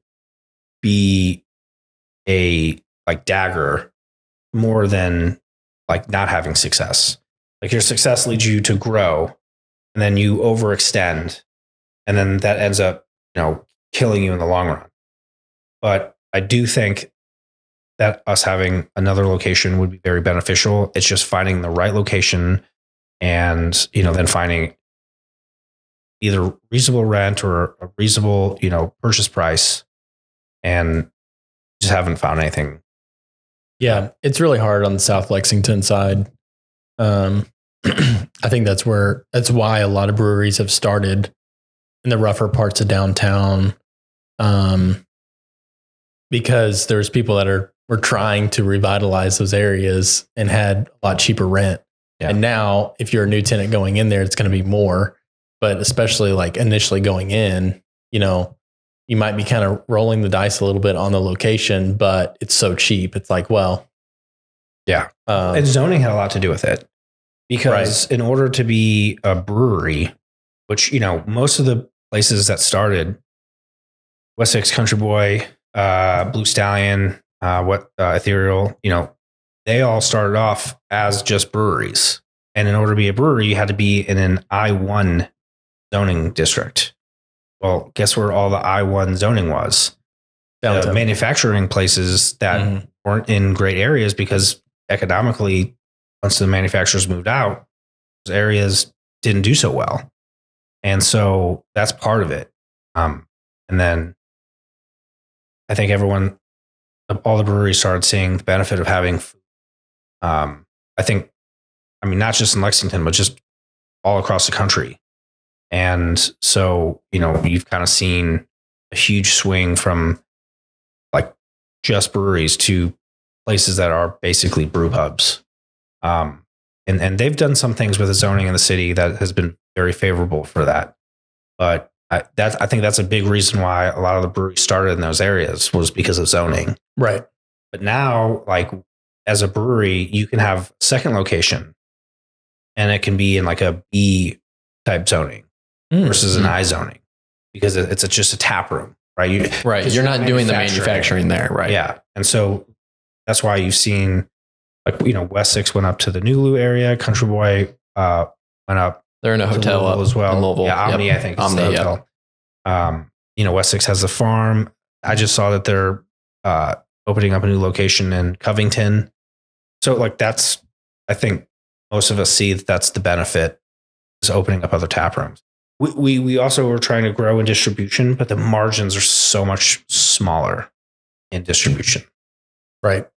be a like dagger more than like not having success. Like your success leads you to grow and then you overextend and then that ends up, killing you in the long run. But I do think that us having another location would be very beneficial. It's just finding the right location and, then finding either reasonable rent or a reasonable, purchase price, and just haven't found anything. Yeah, it's really hard on the South Lexington side. I think that's why a lot of breweries have started in the rougher parts of downtown, because there's people that were trying to revitalize those areas and had a lot cheaper rent. Yeah. And now, if you're a new tenant going in there, it's going to be more. But especially like initially going in, you might be kind of rolling the dice a little bit on the location, but it's so cheap. It's like, well, yeah. And zoning had a lot to do with it, because in order to be a brewery, which, most of the places that started, West 6 Country Boy, Blue Stallion, Ethereal, they all started off as just breweries. And in order to be a brewery, you had to be in an I-1 zoning district. Well, guess where all the I-1 zoning was? The manufacturing places that weren't in great areas, because economically, once the manufacturers moved out, those areas didn't do so well. And so that's part of it. And then I think all the breweries started seeing the benefit of having food. Not just in Lexington, but just all across the country. And so, you've kind of seen a huge swing from like just breweries to places that are basically brew pubs. And they've done some things with the zoning in the city that has been very favorable for that. But I think that's a big reason why a lot of the breweries started in those areas, was because of zoning. Right. But now, like, as a brewery, you can have a second location, and it can be in like a B type zoning versus an I zoning, because it's just a tap room, right? You're not doing the manufacturing there, right? Yeah. And so that's why you've seen, like, West 6 went up to the Nulu area. Country Boy went up. They're in a hotel up as well. In Louisville. Yeah, Omni, I think. Omni, is the hotel. West 6 has the farm. I just saw that they're opening up a new location in Covington. So, like, I think most of us see that's the benefit, is opening up other tap rooms. We also were trying to grow in distribution, but the margins are so much smaller in distribution. Right.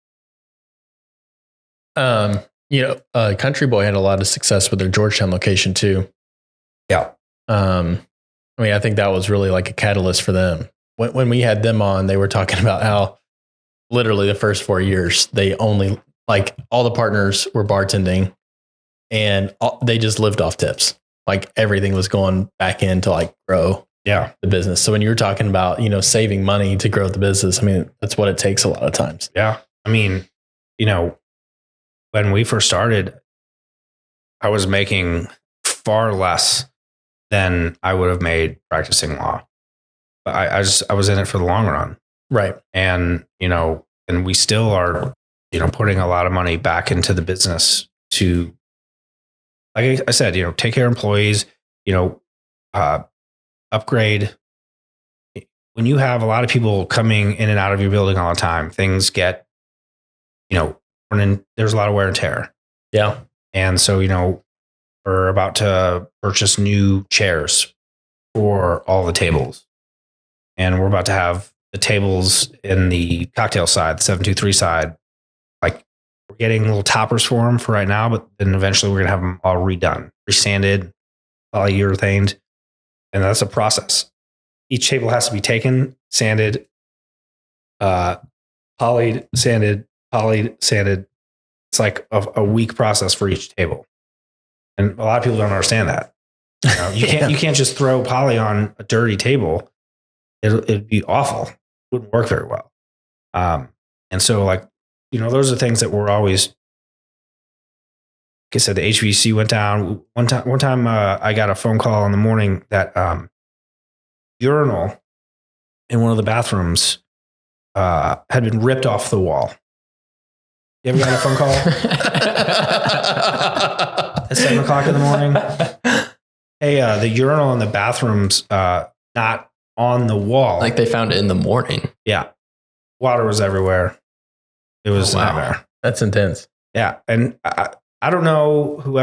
Country Boy had a lot of success with their Georgetown location too. Yeah. I think that was really like a catalyst for them. When we had them on, they were talking about how literally the first 4 years, they only, like, all the partners were bartending, and they just lived off tips. Like, everything was going back in to like grow the business. So when you're talking about, saving money to grow the business, that's what it takes a lot of times. Yeah. When we first started, I was making far less than I would have made practicing law. But I was in it for the long run. Right. And, and we still are, putting a lot of money back into the business to, like I said, take care of employees, upgrade. When you have a lot of people coming in and out of your building all the time, things get, there's a lot of wear and tear. Yeah. And so, we're about to purchase new chairs for all the tables. And we're about to have the tables in the cocktail side, the 723 side. Like, we're getting little toppers for them for right now, but then eventually we're going to have them all redone, resanded, polyurethaned. And that's a process. Each table has to be taken, sanded, polyed, sanded. It's like a week process for each table. And a lot of people don't understand that. You can't just throw poly on a dirty table. It'd be awful. It wouldn't work very well. And so, like, those are things that we're always, like I said, the HVAC went down. One time I got a phone call in the morning that urinal in one of the bathrooms had been ripped off the wall. You ever got a phone call at 7 o'clock in the morning? Hey, the urinal in the bathroom's not on the wall. Like, they found it in the morning. Yeah. Water was everywhere. It was a nightmare. That's intense. Yeah. And I don't know who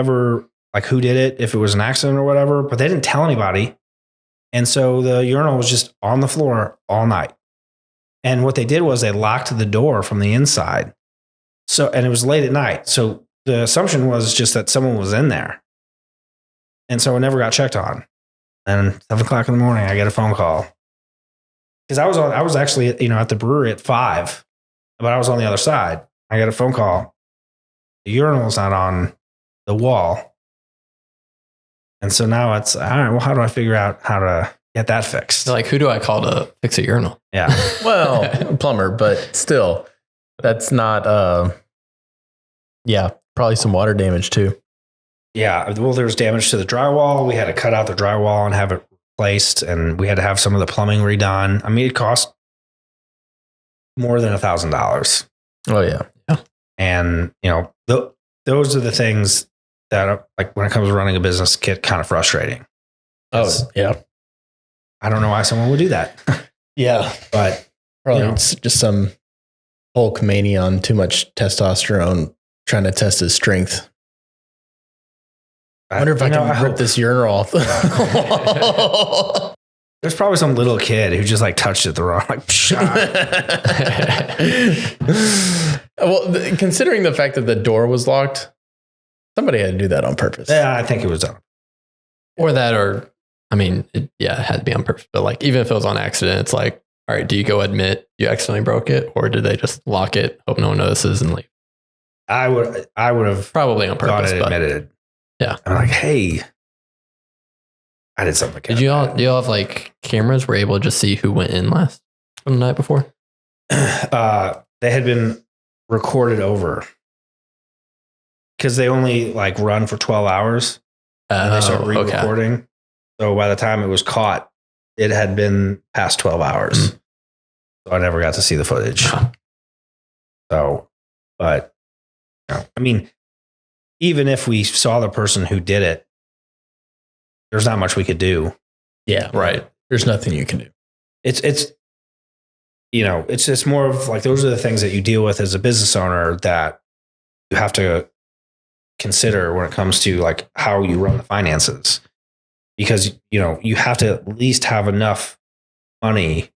did it, if it was an accident or whatever, but they didn't tell anybody. And so the urinal was just on the floor all night. And what they did was they locked the door from the inside. So, and it was late at night. So the assumption was just that someone was in there. And so it never got checked on. And 7:00 in the morning, I get a phone call. Because I was actually, at the brewery at 5, but I was on the other side. I got a phone call. The urinal's not on the wall. And so now it's, all right, well, how do I figure out how to get that fixed? Like, who do I call to fix a urinal? Yeah. Well, plumber, but still, that's not, probably some water damage too. Yeah. Well, there was damage to the drywall. We had to cut out the drywall and have it replaced. And we had to have some of the plumbing redone. I mean, it cost more than $1,000. Oh, yeah. And, those are the things that, like, when it comes to running a business, get kind of frustrating. Oh, yeah. I don't know why someone would do that. Yeah. But probably it's just some Hulk mania on too much testosterone trying to test his strength. I wonder if I can rip this urinal off. There's probably some little kid who just like touched it the wrong, like, Well, considering the fact that the door was locked, somebody had to do that on purpose. Yeah, I think it was done. It had to be on purpose. But like, even if it was on accident, it's like, all right, do you go admit you accidentally broke it, or did they just lock it, hope no one notices, and leave? I would have probably on purpose. Admitted. Yeah, I'm like, hey, I did something. Do you all have like cameras where able to just see who went in last from the night before? They had been recorded over because they only like run for 12 hours. And they start re-recording. Okay. So by the time it was caught, it had been past 12 hours. So I never got to see the footage. So, but even if we saw the person who did it, there's not much we could do. Yeah. Right. There's nothing you can do. It's just more of like, those are the things that you deal with as a business owner that you have to consider when it comes to like how you run the finances, because, you have to at least have enough money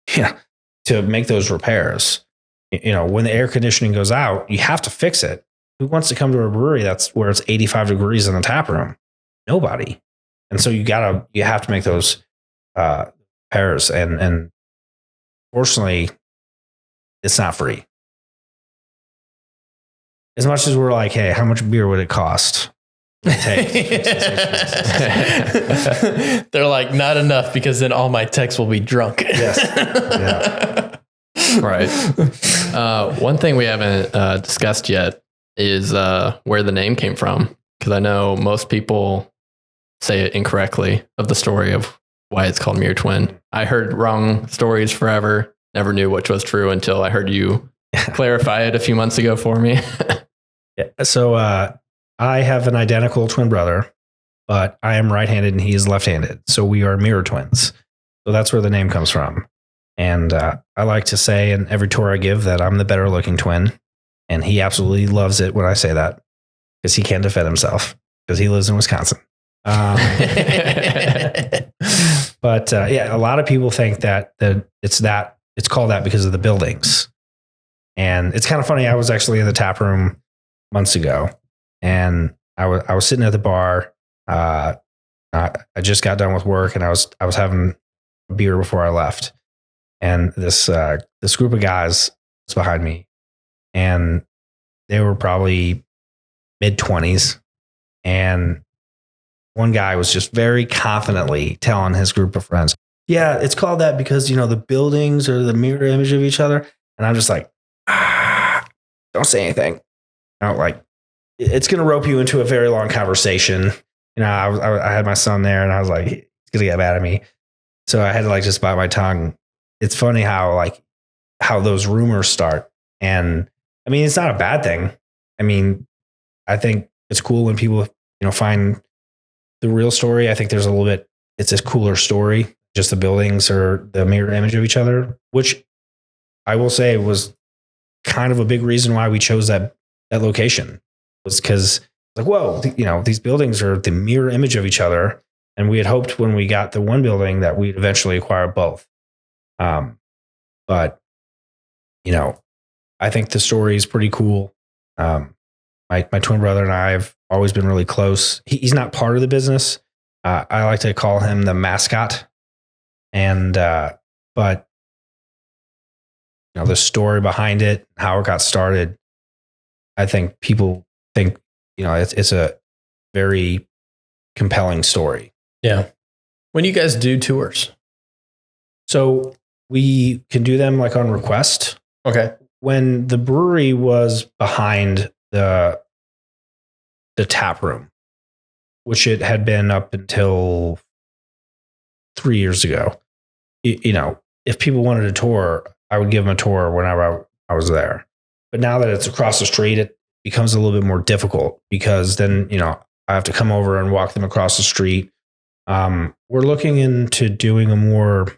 to make those repairs. When the air conditioning goes out, you have to fix it. Who wants to come to a brewery that's where it's 85 degrees in the tap room? Nobody. And so you have to make those repairs. And fortunately, it's not free. As much as we're like, hey, how much beer would it cost? They're like, not enough, because then all my techs will be drunk. Yes. Yeah. Right. One thing we haven't discussed yet is where the name came from, because I know most people say it incorrectly of the story of why it's called Mirror Twin. I heard wrong stories forever, never knew which was true until I heard you clarify it a few months ago for me. Yeah. So I have an identical twin brother, but I am right-handed and he is left-handed. So we are mirror twins. So that's where the name comes from. And I like to say in every tour I give that I'm the better looking twin. And he absolutely loves it when I say that, because he can't defend himself because he lives in Wisconsin. But a lot of people think that it's called that because of the buildings. And it's kind of funny. I was actually in the tap room months ago, and I was sitting at the bar. I just got done with work, and I was having a beer before I left. And this group of guys was behind me, and they were probably mid-20s. And one guy was just very confidently telling his group of friends, yeah, it's called that because, the buildings are the mirror image of each other. And I'm just like, don't say anything. It's going to rope you into a very long conversation. I had my son there, and I was like, he's going to get mad at me. So I had to just bite my tongue. It's funny how those rumors start. And I mean, it's not a bad thing. I mean, I think it's cool when people, find the real story. I think there's it's a cooler story. Just the buildings are the mirror image of each other, which I will say was kind of a big reason why we chose that location, was because whoa, these buildings are the mirror image of each other. And we had hoped when we got the one building that we'd eventually acquire both. But, I think the story is pretty cool. My twin brother and I have always been really close. He's not part of the business. I like to call him the mascot. And, but, the story behind it, how it got started, I think people think, it's a very compelling story. Yeah. When you guys do tours? So we can do them like on request. Okay. When the brewery was behind the tap room, which it had been up until 3 years ago, if people wanted a tour, I would give them a tour whenever I was there. But now that it's across the street, it becomes a little bit more difficult because then, I have to come over and walk them across the street. We're looking into doing a more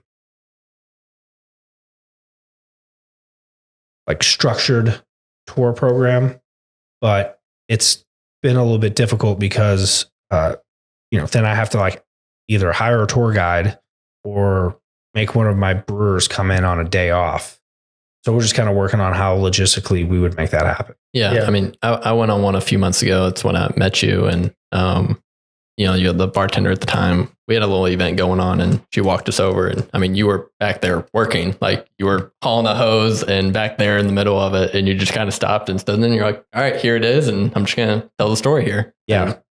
like structured tour program, but it's been a little bit difficult because, then I have to like either hire a tour guide or make one of my brewers come in on a day off. So we're just kind of working on how logistically we would make that happen. Yeah. I mean, I went on one a few months ago. It's when I met you and, you're the bartender at the time. We had a little event going on and she walked us over and I mean, you were back there working, like you were hauling a hose and back there in the middle of it. And you just kind of stopped and stood and then you're like, all right, here it is. And I'm just going to tell the story here. Yeah. And,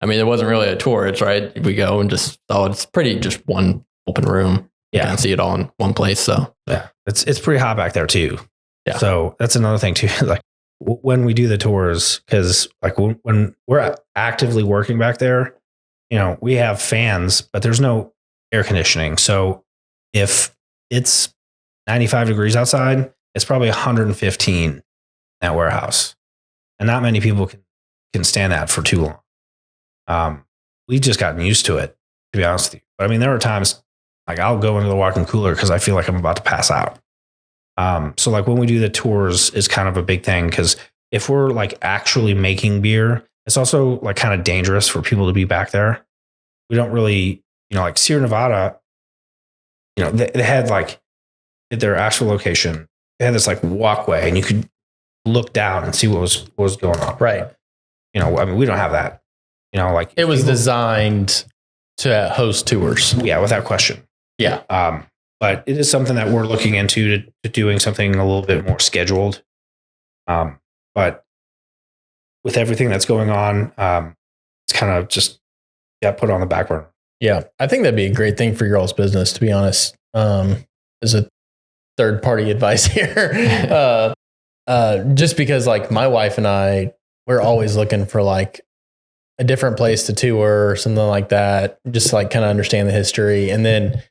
I mean, it wasn't really a tour. It's right. We go and just, it's pretty just one open room. You can see it all in one place. So yeah, it's pretty hot back there too. Yeah. So that's another thing too. Like when we do the tours, because like when we're actively working back there, we have fans, but there's no air conditioning. So if it's 95 degrees outside, it's probably 115 in that warehouse, and not many people can stand that for too long. We've just gotten used to it, to be honest with you. But I mean, there are times like I'll go into the walk-in cooler because I feel like I'm about to pass out. So like when we do the tours is kind of a big thing because if we're like actually making beer, it's also like kind of dangerous for people to be back there. We don't really, like Sierra Nevada, they had like at their actual location, they had this like walkway and you could look down and see what was going on. Right. I mean, we don't have that, like it was designed to host tours. Yeah, without question. Yeah. But it is something that we're looking into to doing something a little bit more scheduled. But with everything that's going on, it's kind of just got put on the back burner. Yeah. I think that'd be a great thing for your all's business, to be honest. As a third party advice here. Just because like my wife and I, we're always looking for like a different place to tour or something like that. Just like kind of understand the history. And then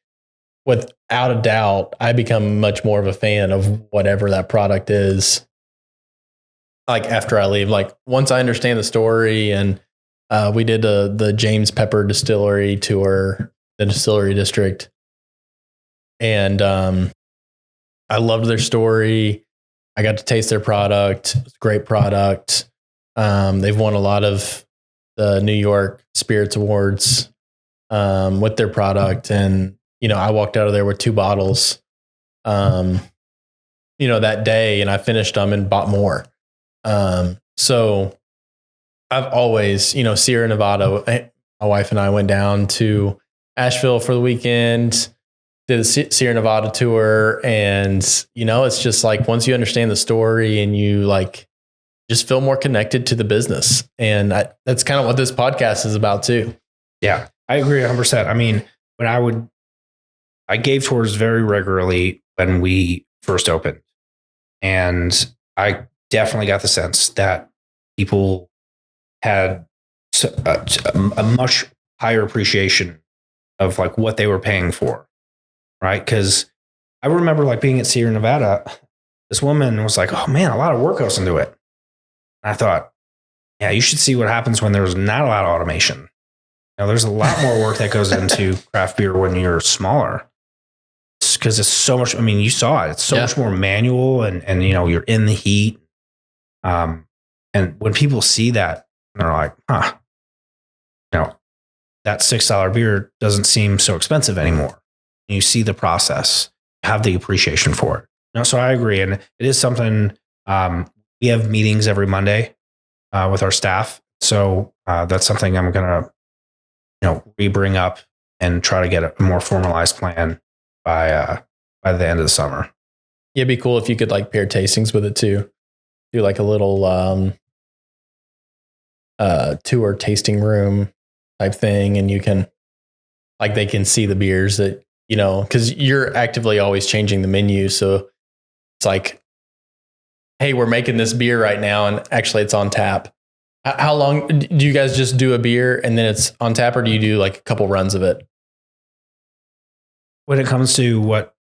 without a doubt, I become much more of a fan of whatever that product is. Like after I leave, like once I understand the story, and we did the James Pepper Distillery tour, the distillery district, and I loved their story. I got to taste their product. It's a great product. They've won a lot of the New York Spirits Awards with their product, and I walked out of there with 2 bottles, that day, and I finished them and bought more. So I've always, Sierra Nevada, my wife and I went down to Asheville for the weekend, did the Sierra Nevada tour. And, it's just like, once you understand the story and you like, just feel more connected to the business. And that's kind of what this podcast is about too. Yeah, I agree 100%. I mean, I gave tours very regularly when we first opened, and I definitely got the sense that people had a much higher appreciation of like what they were paying for, right? Because I remember like being at Sierra Nevada, this woman was like, "Oh man, a lot of work goes into it." And I thought, yeah, you should see what happens when there's not a lot of automation. There's a lot more work that goes into craft beer when you're smaller. Because it's so much, I mean, you saw it. It's so much more manual and you're in the heat. And when people see that, they're like, that $6 beer doesn't seem so expensive anymore. You see the process, have the appreciation for it. No, so I agree. And it is something, we have meetings every Monday with our staff. So that's something I'm going to, re-bring up and try to get a more formalized plan by the end of the summer. Yeah, it'd be cool if you could like pair tastings with it too. Do like a little tour tasting room type thing, and you can like they can see the beers that because you're actively always changing the menu. So it's like, hey, we're making this beer right now, and actually it's on tap. How long do you guys just do a beer and then it's on tap, or do you do like a couple runs of it? When it comes to what?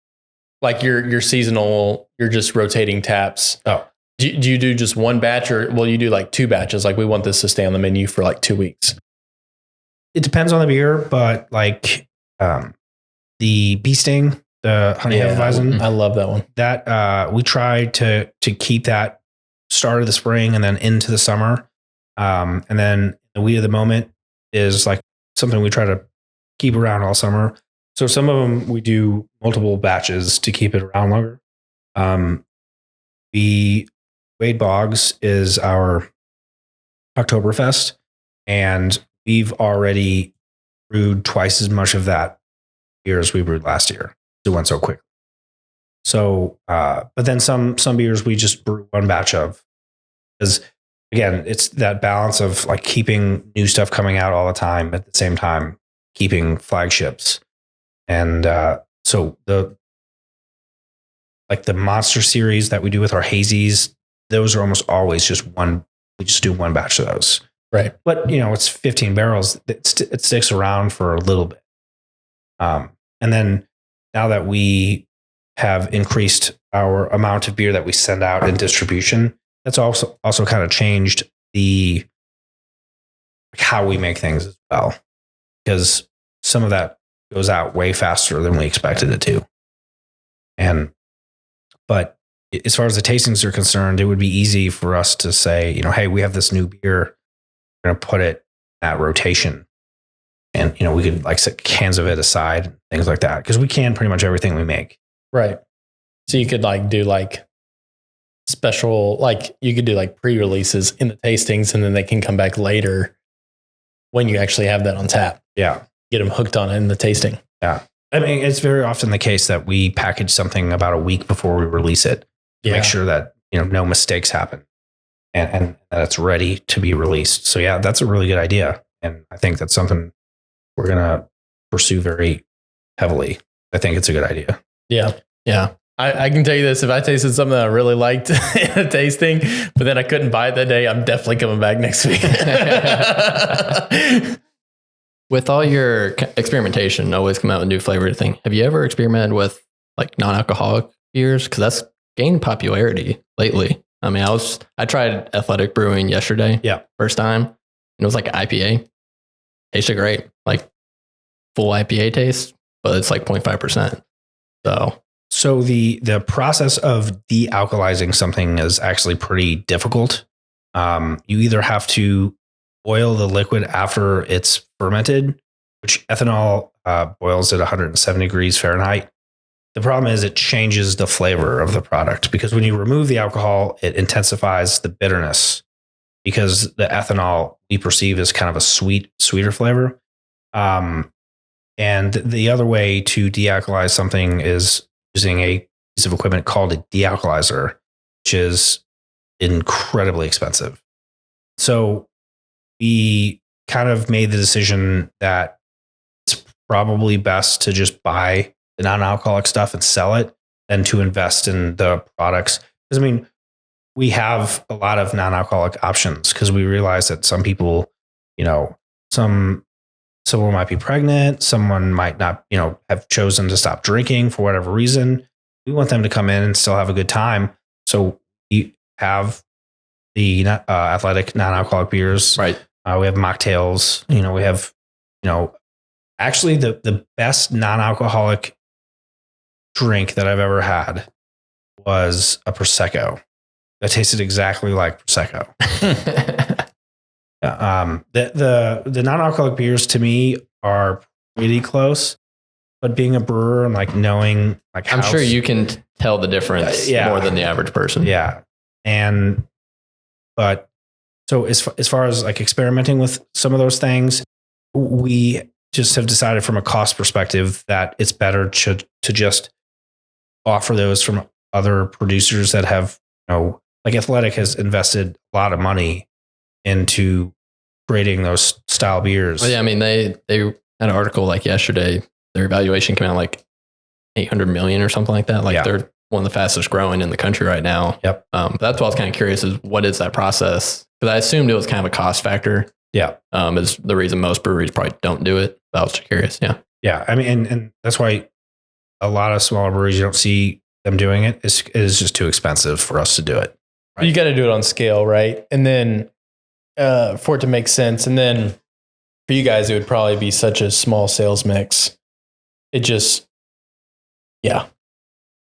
Like your seasonal, you're just rotating taps. Oh. Do you do just one batch, or will you do like 2 batches? Like we want this to stay on the menu for like 2 weeks. It depends on the beer, but like the Bee Sting, the Honey Hefeweizen. I love that one. That we try to keep that start of the spring and then into the summer. And then the Wheat of the Moment is like something we try to keep around all summer. So some of them we do multiple batches to keep it around longer. The Wade Boggs is our Oktoberfest, and we've already brewed twice as much of that beer as we brewed last year. It went so quick. So, but then some beers we just brew one batch of, because again, it's that balance of like keeping new stuff coming out all the time at the same time, keeping flagships. And so the monster series that we do with our hazies, those are almost always just one. We just do one batch of those. Right. But it's 15 barrels. It sticks around for a little bit. And then now that we have increased our amount of beer that we send out in distribution, that's also kind of changed how we make things as well, because some of that goes out way faster than we expected it to. But as far as the tastings are concerned, it would be easy for us to say, hey, we have this new beer. We're going to put it in that rotation. And, we could like set cans of it aside, things like that, because we can pretty much everything we make. Right. So you could like do like special, like you could do like pre-releases in the tastings, and then they can come back later when you actually have that on tap. Yeah. Get them hooked on it in the tasting. Yeah. I mean, it's very often the case that we package something about a week before we release it to make sure that, no mistakes happen and that it's ready to be released. So yeah, that's a really good idea. And I think that's something we're going to pursue very heavily. I think it's a good idea. Yeah. Yeah. I can tell you this, if I tasted something that I really liked in a tasting, but then I couldn't buy it that day, I'm definitely coming back next week. With all your experimentation, always come out with new flavor thing. Have you ever experimented with like non-alcoholic beers? Because that's gained popularity lately. I mean, I tried Athletic Brewing yesterday. Yeah. First time. And it was like an IPA. Tasted great. Like full IPA taste, but it's like 0.5%. So the process of de-alkalizing something is actually pretty difficult. You either have to boil the liquid after it's fermented, which ethanol boils at 107 degrees Fahrenheit. The problem is it changes the flavor of the product, because when you remove the alcohol, it intensifies the bitterness, because the ethanol we perceive as kind of a sweeter flavor. And the other way to de-alkalize something is using a piece of equipment called a de-alkalizer, which is incredibly expensive. So we kind of made the decision that it's probably best to just buy the non-alcoholic stuff and sell it than to invest in the products. Because I mean, we have a lot of non-alcoholic options, because we realize that some people, someone might be pregnant, someone might not, have chosen to stop drinking for whatever reason. We want them to come in and still have a good time. So we have the athletic non-alcoholic beers. right. We have mocktails. We have, actually the best non-alcoholic drink that I've ever had was a Prosecco that tasted exactly like Prosecco. The non-alcoholic beers to me are pretty close, but being a brewer and like knowing like I'm sure you can tell the difference more than the average person. Yeah. But so as far as like experimenting with some of those things, we just have decided from a cost perspective that it's better to just offer those from other producers that have, like Athletic has invested a lot of money into creating those style beers. Well, yeah, I mean, they had an article like yesterday, their evaluation came out like 800 million or something like that. Like they're one of the fastest growing in the country right now. Yep. But that's what I was kind of curious is what is that process? Because I assumed it was kind of a cost factor. Yeah. Is the reason most breweries probably don't do it. But I was just curious. Yeah. Yeah. I mean, and that's why a lot of smaller breweries, you don't see them doing it. It is just too expensive for us to do it. Right? You got to do it on scale, right? And then for it to make sense. And then for you guys, it would probably be such a small sales mix. It just,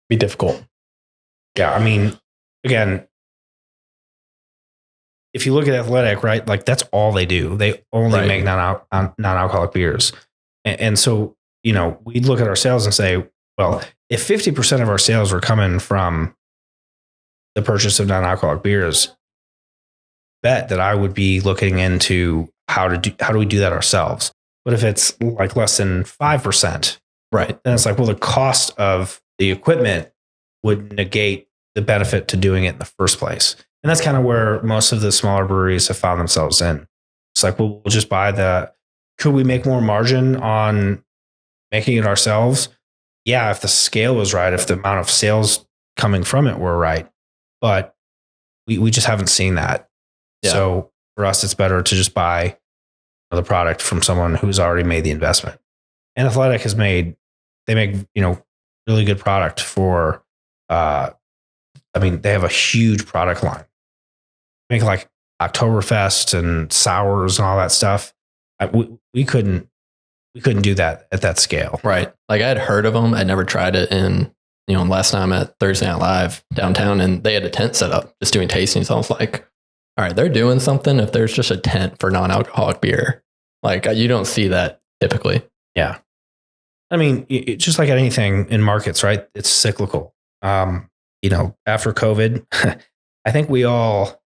be difficult. Yeah. I mean, again, if you look at Athletic, right, like that's all they do. They only make non-alcoholic beers. And so, we look at our sales and say, well, if 50% of our sales were coming from the purchase of non-alcoholic beers, bet that I would be looking into how do we do that ourselves. But if it's like less than 5%, right, then it's like, well, the cost of the equipment would negate the benefit to doing it in the first place. And that's kind of where most of the smaller breweries have found themselves in. It's like, well, we'll just could we make more margin on making it ourselves? Yeah, if the scale was right, if the amount of sales coming from it were right. But we just haven't seen that. Yeah. So for us, it's better to just buy the product from someone who's already made the investment. And Athletic they make, really good product for, they have a huge product line. They make like Oktoberfest and sours and all that stuff. We couldn't do that at that scale. Right. Like I had heard of them. I'd never tried it. And, last time at Thursday Night Live downtown, and they had a tent set up just doing tastings. I was like, all right, they're doing something if there's just a tent for non-alcoholic beer. Like you don't see that typically. Yeah. I mean, it's just like anything in markets, right? It's cyclical. After COVID, I think we all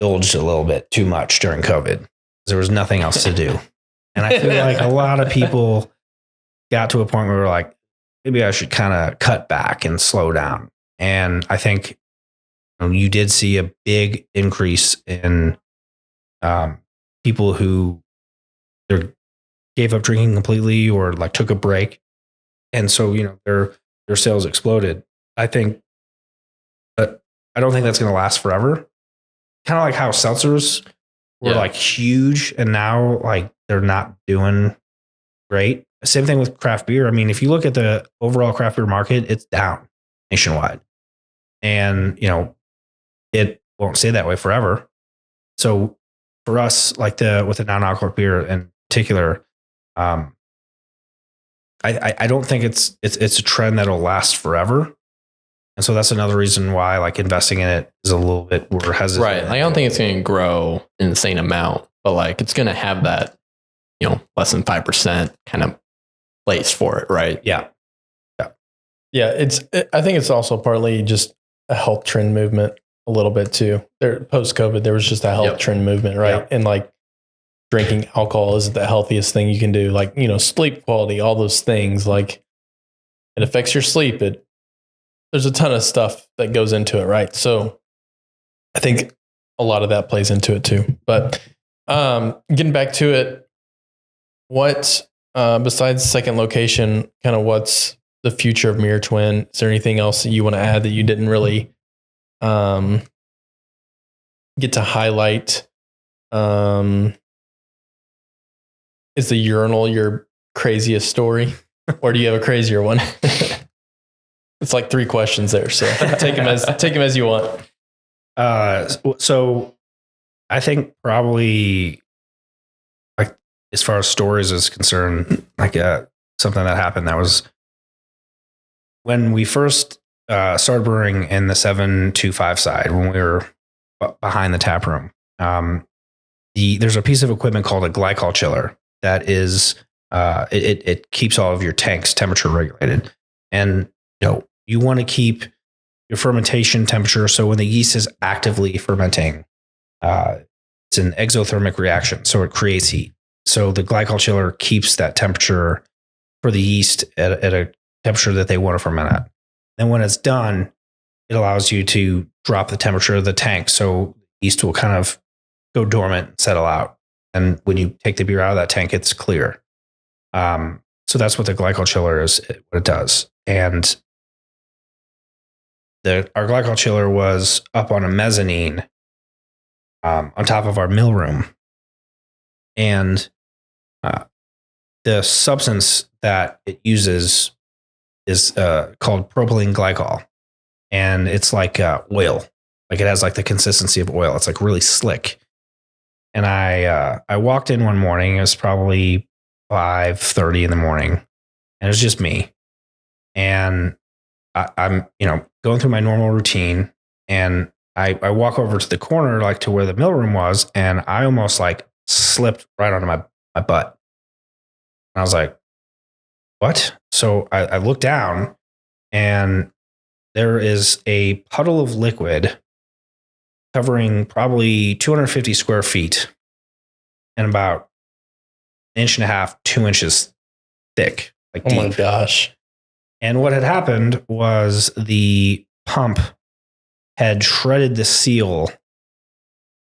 indulged a little bit too much during COVID. There was nothing else to do. And I feel like a lot of people got to a point where we're like, maybe I should kind of cut back and slow down. And I think you did see a big increase in people who either gave up drinking completely or like took a break. And so, their sales exploded. I think, but I don't think that's going to last forever. Kind of like how seltzers were like huge and now like they're not doing great. Same thing with craft beer. I mean, if you look at the overall craft beer market, it's down nationwide. And, it won't stay that way forever. So for us, like with the non-alcoholic beer in particular, I don't think it's a trend that'll last forever. And so that's another reason why like investing in it is a little bit more hesitant. Right. I don't think it's going to grow an insane amount, but like it's going to have that, less than 5% kind of place for it. Right. Yeah. Yeah. I think it's also partly just a health trend movement a little bit too. There post COVID, there was just a health trend movement. Right. Yep. And like drinking alcohol is the healthiest thing you can do. Like, sleep quality, all those things, like it affects your sleep. There's a ton of stuff that goes into it, right? So I think a lot of that plays into it too. But getting back to it, what besides the second location, kind of what's the future of Mirror Twin? Is there anything else that you want to add that you didn't really get to highlight? Is the urinal your craziest story, or do you have a crazier one? It's like 3 questions there, so take them as you want. So I think probably like as far as stories is concerned, like something that happened that was when we first started brewing in the 725 side when we were behind the tap room. there's a piece of equipment called a glycol chiller that is it keeps all of your tanks temperature regulated, and you want to keep your fermentation temperature. So when the yeast is actively fermenting, it's an exothermic reaction, so it creates heat. So the glycol chiller keeps that temperature for the yeast at a temperature that they want to ferment at. Then when it's done, it allows you to drop the temperature of the tank, so yeast will kind of go dormant and settle out. And when you take the beer out of that tank, it's clear. So that's what the glycol chiller is, what it does. And our glycol chiller was up on a mezzanine on top of our mill room. And the substance that it uses is called propylene glycol. And it's like oil. Like it has like the consistency of oil. It's like really slick. And I walked in one morning. It was probably 5:30 in the morning, and it was just me. And I'm going through my normal routine, and I walk over to the corner, like to where the mill room was, and I almost like slipped right onto my butt. And I was like, what? So I looked down, and there is a puddle of liquid covering probably 250 square feet and about 1.5 to 2 inches thick. Like deep. Oh my gosh. And what had happened was the pump had shredded the seal.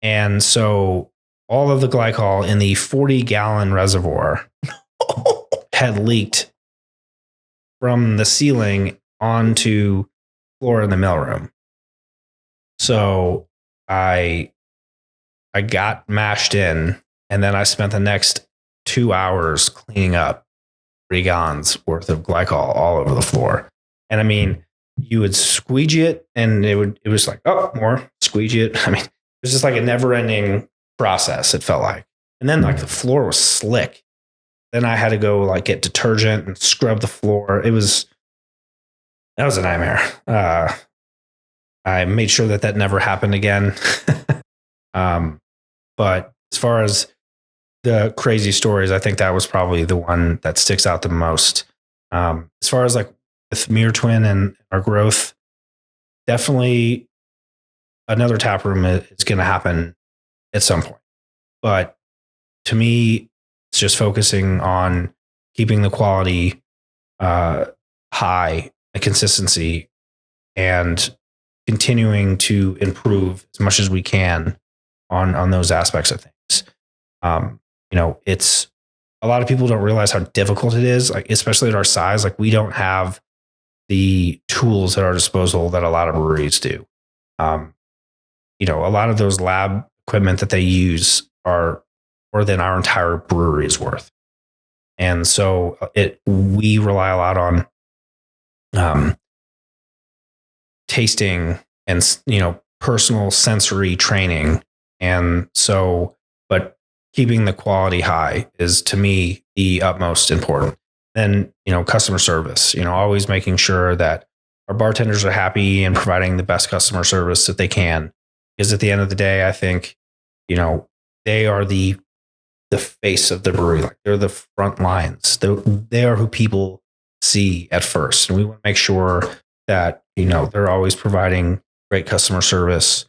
And so all of the glycol in the 40-gallon reservoir had leaked from the ceiling onto the floor in the mill room. So I got mashed in, and then I spent the next 2 hours cleaning up 3 gallons worth of glycol all over the floor. And I mean, you would squeegee it, and it was like, oh, more, squeegee it. I mean, it was just like a never-ending process, it felt like. And then like the floor was slick. Then I had to go like get detergent and scrub the floor. That was a nightmare. I made sure that never happened again. But as far as the crazy stories, I think that was probably the one that sticks out the most. As far as like with Mirror Twin and our growth, definitely another tap room is going to happen at some point. But to me, it's just focusing on keeping the quality high, the consistency, and continuing to improve as much as we can on those aspects of things. It's a lot of people don't realize how difficult it is, like especially at our size. Like we don't have the tools at our disposal that a lot of breweries do. A lot of those lab equipment that they use are more than our entire brewery is worth. And so we rely a lot on tasting and personal sensory training. And so, but keeping the quality high is to me the utmost important. Then, customer service, always making sure that our bartenders are happy and providing the best customer service that they can. Because at the end of the day, I think, they are the face of the brewery. Like they're the front lines. They are who people see at first. And we want to make sure that, they're always providing great customer service.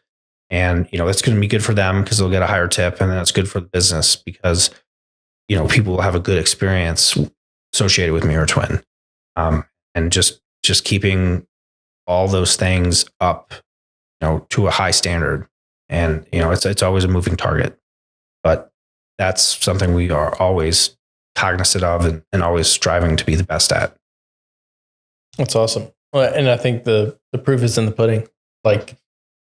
And, it's going to be good for them because they'll get a higher tip. And then it's good for the business because, people will have a good experience associated with Mirror Twin. And just keeping all those things up, to a high standard. And, it's always a moving target. But that's something we are always cognizant of and always striving to be the best at. That's awesome. Well, and I think the proof is in the pudding. Like,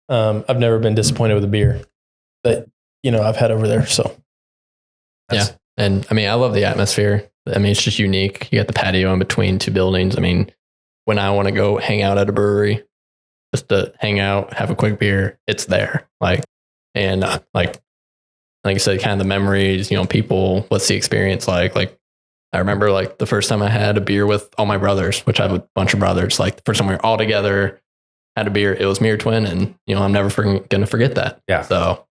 I've never been disappointed with a beer that, I've had over there. So, yeah. And I mean, I love the atmosphere. I mean, it's just unique. You got the patio in between two buildings. I mean, when I want to go hang out at a brewery, just to hang out, have a quick beer, it's there. Like you said, kind of the memories, people, what's the experience like? Like, I remember like the first time I had a beer with all my brothers, which I have a bunch of brothers, like the first time we were all together, had a beer, it was Mirror Twin. And, I'm never going to forget that. Yeah. So,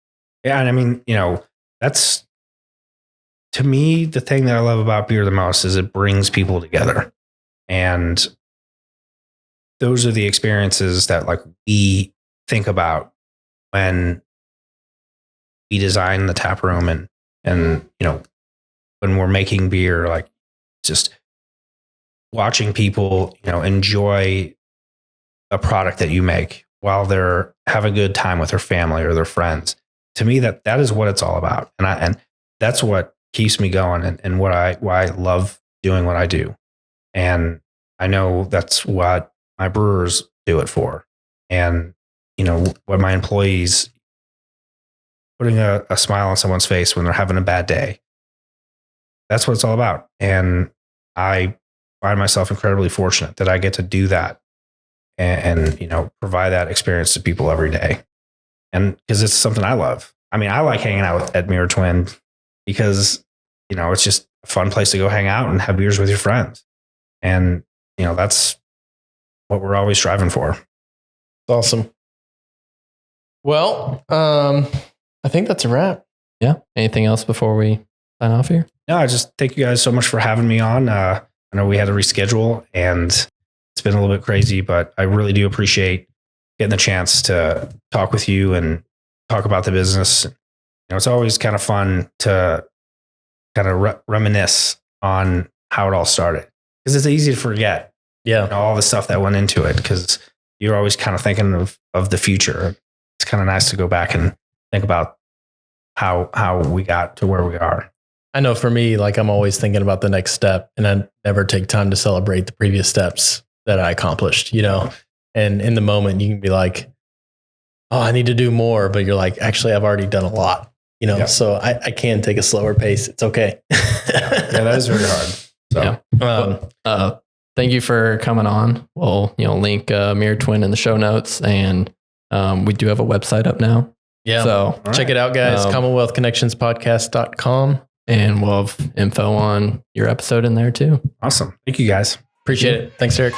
yeah. And I mean, that's, to me, the thing that I love about beer the most is it brings people together. And those are the experiences that like we think about when we design the tap room and when we're making beer, like just watching people, enjoy a product that you make while they're having a good time with their family or their friends. To me, that is what it's all about. And that's what keeps me going and why I love doing what I do. And I know that's what my brewers do it for. And, what my employees, putting a smile on someone's face when they're having a bad day. That's what it's all about. And I find myself incredibly fortunate that I get to do that and provide that experience to people every day. And because it's something I love. I mean, I like hanging out at Mirror Twin because, it's just a fun place to go hang out and have beers with your friends. And, that's what we're always striving for. Awesome. Well, I think that's a wrap. Yeah. Anything else before we sign off here? No, I just thank you guys so much for having me on. I know we had to reschedule and it's been a little bit crazy, but I really do appreciate getting the chance to talk with you and talk about the business. It's always kind of fun to kind of reminisce on how it all started because it's easy to forget. Yeah, all the stuff that went into it because you're always kind of thinking of the future. It's kind of nice to go back and think about how we got to where we are. I know for me, like I'm always thinking about the next step and I never take time to celebrate the previous steps that I accomplished, and in the moment you can be like, oh, I need to do more. But you're like, actually, I've already done a lot, so I can take a slower pace. It's okay. Yeah, that is very hard. So, thank you for coming on. We'll, link Mirror Twin in the show notes and we do have a website up now. Yeah. So check it out, guys. CommonwealthConnectionsPodcast.com. And we'll have info on your episode in there too. Awesome. Thank you guys. Appreciate it. Thanks, Derek.